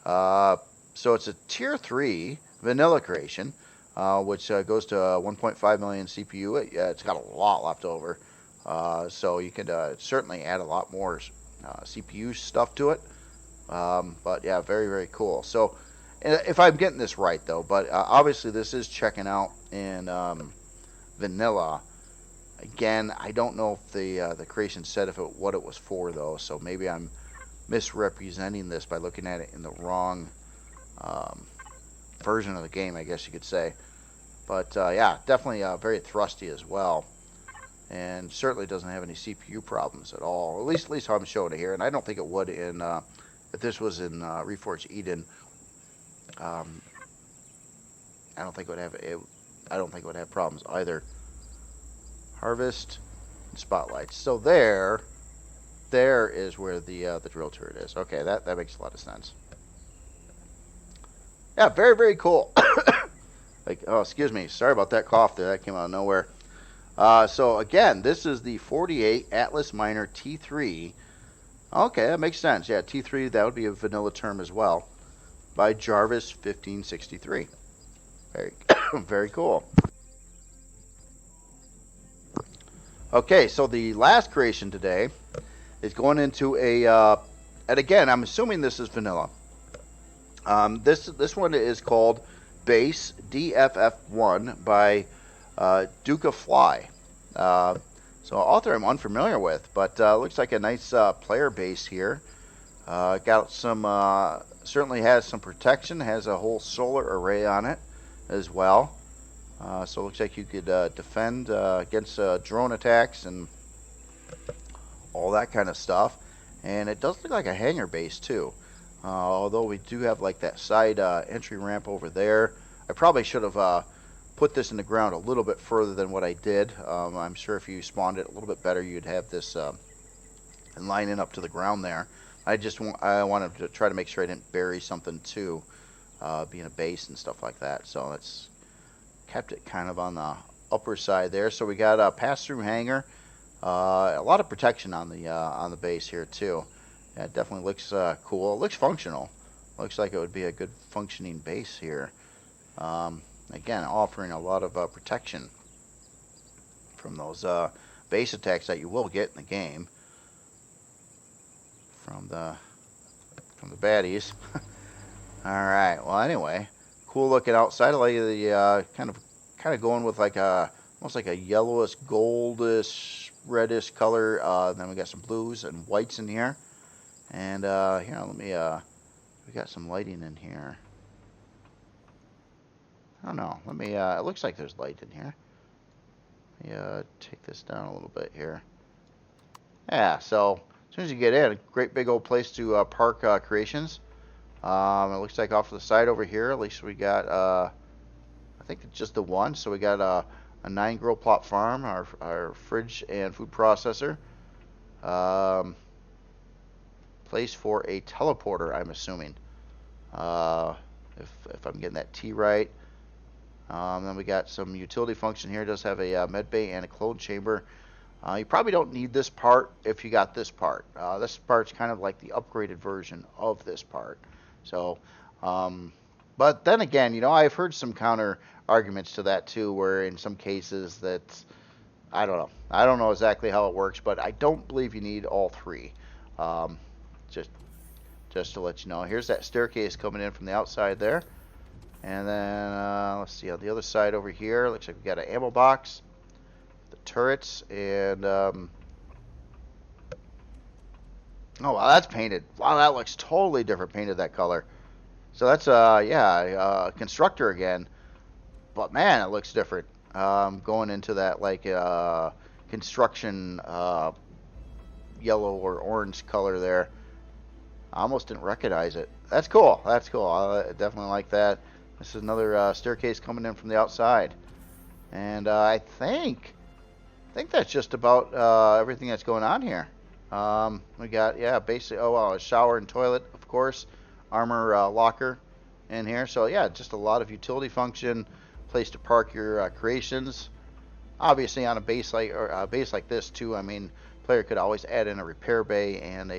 so it's a tier 3 vanilla creation, which goes to 1.5 million CPU. It's got a lot left over, so you could certainly add a lot more CPU stuff to it. But yeah, very, very cool. So if I'm getting this right though, but obviously this is checking out in vanilla. Again, I don't know if the creation said what it was for though, so maybe I'm misrepresenting this by looking at it in the wrong version of the game, I guess you could say. But yeah, definitely very thrusty as well, and certainly doesn't have any CPU problems at all. At least how I'm showing it here, and I don't think it would in if this was in Reforged Eden. I don't think it would have I don't think it would have problems either. Harvest and spotlights. So there is where the drill turret is. Okay, that makes a lot of sense. Yeah, very, very cool. Like, oh, excuse me, sorry about that cough there. That came out of nowhere. So again, this is the 48 Atlas Miner T3. Okay, that makes sense. Yeah, T3, that would be a vanilla term as well. By Jarvis 1563. Very, very cool. Okay, so the last creation today is going into and again, I'm assuming this is vanilla. This one is called Base DFF1 by Duca Fly. Uh, so author I'm unfamiliar with, but looks like a nice player base here. Got some, certainly has some protection, has a whole solar array on it as well. So it looks like you could defend against drone attacks and all that kind of stuff. And it does look like a hangar base too. Although we do have like that side entry ramp over there. I probably should have put this in the ground a little bit further than what I did. I'm sure if you spawned it a little bit better, you'd have this and lining up to the ground there. I wanted to try to make sure I didn't bury something too, being a base and stuff like that. So it's kept it kind of on the upper side there. So we got a pass-through hangar, a lot of protection on the base here too. Yeah, it definitely looks cool. It looks functional. Looks like it would be a good functioning base here. Again, offering a lot of protection from those base attacks that you will get in the game from the baddies. All right. Well, anyway, cool looking outside. I like the kind of going with like a almost like a yellowish, goldish, reddish color. Then we got some blues and whites in here. And here, let me. We got some lighting in here. I don't know. Let me. It looks like there's light in here. Let me take this down a little bit here. Yeah. So as soon as you get in, a great big old place to park creations. It looks like off to the side over here, at least we got. I think it's just the one. So we got a 9-grow plot farm, our fridge and food processor. Place for a teleporter, I'm assuming. If I'm getting that T right. Then we got some utility function here. It does have a med bay and a clone chamber. You probably don't need this part if you got this part. This part's kind of like the upgraded version of this part. So, but then again, you know, I've heard some counter arguments to that too, where in some cases that I don't know. I don't know exactly how it works, but I don't believe you need all three. Just to let you know, here's that staircase coming in from the outside there. And then let's see on the other side over here. Looks like we got an ammo box, the turrets, and oh wow, that's painted. Wow, that looks totally different painted that color. So that's constructor again, but man, it looks different. Going into that like construction yellow or orange color there. I almost didn't recognize it. That's cool. That's cool. I definitely like that. This is another staircase coming in from the outside. And I think that's just about everything that's going on here. We got, basically, a shower and toilet, of course. Armor locker in here. So, yeah, just a lot of utility function. Place to park your creations. Obviously, on a base like this, too, I mean, player could always add in a repair bay and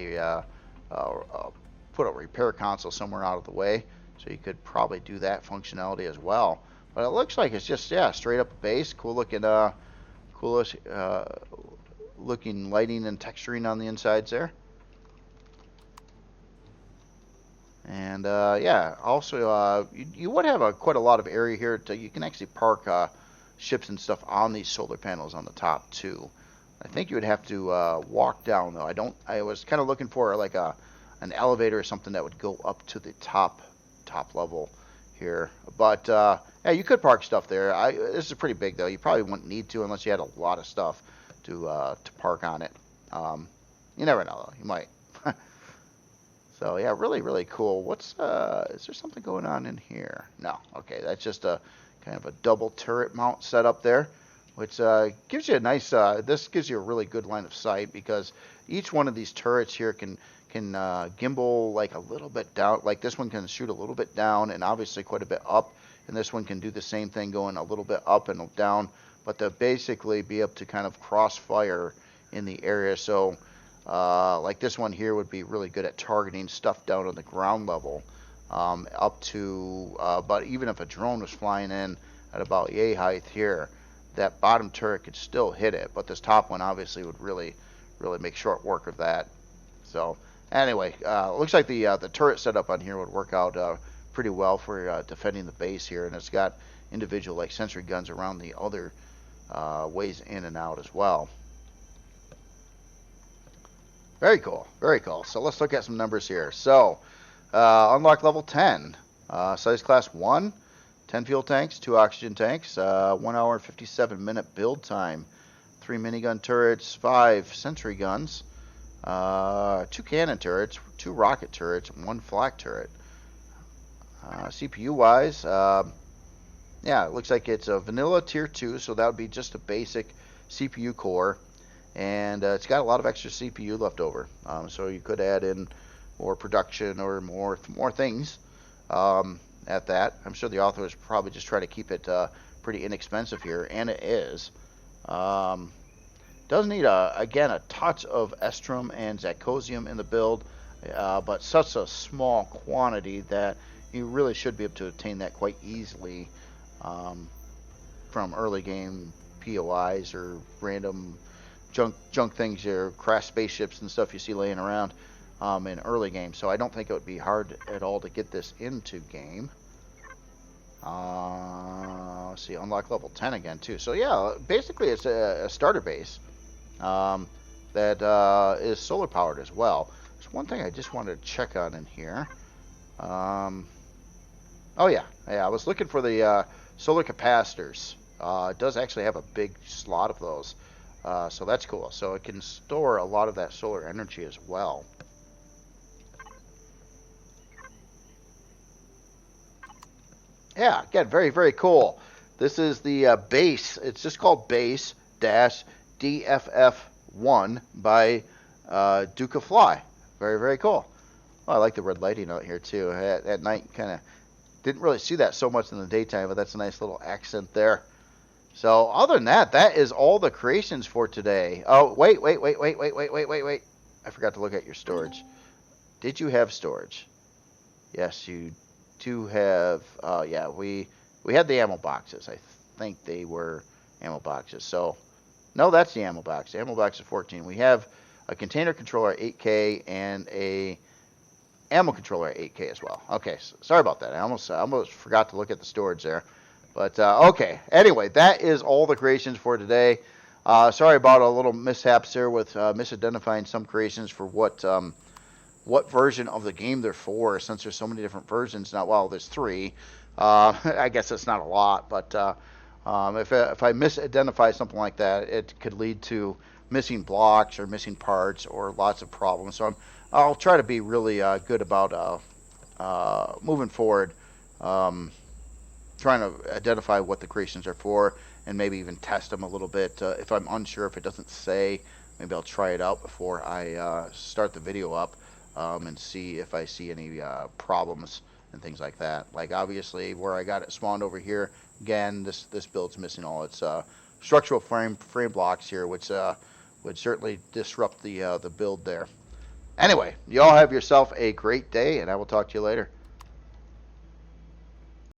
put a repair console somewhere out of the way. So you could probably do that functionality as well. But it looks like it's just, straight up a base. Cool looking, coolish looking lighting and texturing on the insides there. And also you would have quite a lot of area here. You can actually park ships and stuff on these solar panels on the top too. I think you would have to walk down though. I was kind of looking for like an elevator or something that would go up to the top level here. But yeah, you could park stuff there. This is pretty big though. You probably wouldn't need to unless you had a lot of stuff to park on it. You never know though. You might. So yeah, really, really cool. Is there something going on in here? No. Okay, that's just a kind of a double turret mount set up there, which gives you a nice. This gives you a really good line of sight because each one of these turrets here can gimbal like a little bit down. Like this one can shoot a little bit down and obviously quite a bit up, and this one can do the same thing, going a little bit up and down. But to basically be able to kind of crossfire in the area. So. Like this one here would be really good at targeting stuff down on the ground level, up to, but even if a drone was flying in at about yay height here, that bottom turret could still hit it, but this top one obviously would really make short work of that. So anyway, looks like the turret setup on here would work out pretty well for defending the base here, and it's got individual like sentry guns around the other ways in and out as well. Very cool, very cool. So let's look at some numbers here. So unlock level 10, size class 1, 10 fuel tanks, 2 oxygen tanks, 1 hour and 57-minute build time, 3 minigun turrets, 5 sentry guns, 2 cannon turrets, 2 rocket turrets, and 1 flak turret. CPU wise, yeah, it looks like it's a vanilla tier 2, so that would be just a basic CPU core. And it's got a lot of extra CPU left over, so you could add in more production or more things at that. I'm sure the authors probably just try to keep it pretty inexpensive here, and it is. Does need again a touch of estrum and zacosium in the build, but such a small quantity that you really should be able to obtain that quite easily from early game POIs or random junk things, your crash spaceships and stuff you see laying around in early game. So I don't think it would be hard at all to get this into game. Let's see, unlock level 10 again too. So yeah, basically it's a starter base that is solar powered as well. There's one thing I just wanted to check on in here. Oh yeah, I was looking for the solar capacitors. It does actually have a big slot of those. So that's cool. So it can store a lot of that solar energy as well. Yeah, again, very cool. This is the base. It's just called Base-DFF1 by Duke of Fly. Very cool. Oh, I like the red lighting out here too. At night, kind of didn't really see that so much in the daytime, but that's a nice little accent there. So other than that, that is all the creations for today. Oh, wait. I forgot to look at your storage. Did you have storage? Yes, you do have. Yeah, we had the ammo boxes. I think they were ammo boxes. So, no, that's the ammo box. The ammo box is 14. We have a container controller 8K and a ammo controller 8K as well. Okay, so, sorry about that. I almost forgot to look at the storage there. But, okay. Anyway, that is all the creations for today. Sorry about a little mishaps there with misidentifying some creations for what version of the game they're for, since there's so many different versions now. Well, there's 3. I guess that's not a lot, but if I misidentify something like that, it could lead to missing blocks or missing parts or lots of problems. So I'll try to be really good about moving forward, trying to identify what the creations are for, and maybe even test them a little bit. If I'm unsure, if it doesn't say, maybe I'll try it out before I start the video up, and see if I see any problems and things like that. Like obviously where I got it spawned over here, again, this build's missing all its structural frame blocks here, which would certainly disrupt the build there. Anyway, you all have yourself a great day, and I will talk to you later.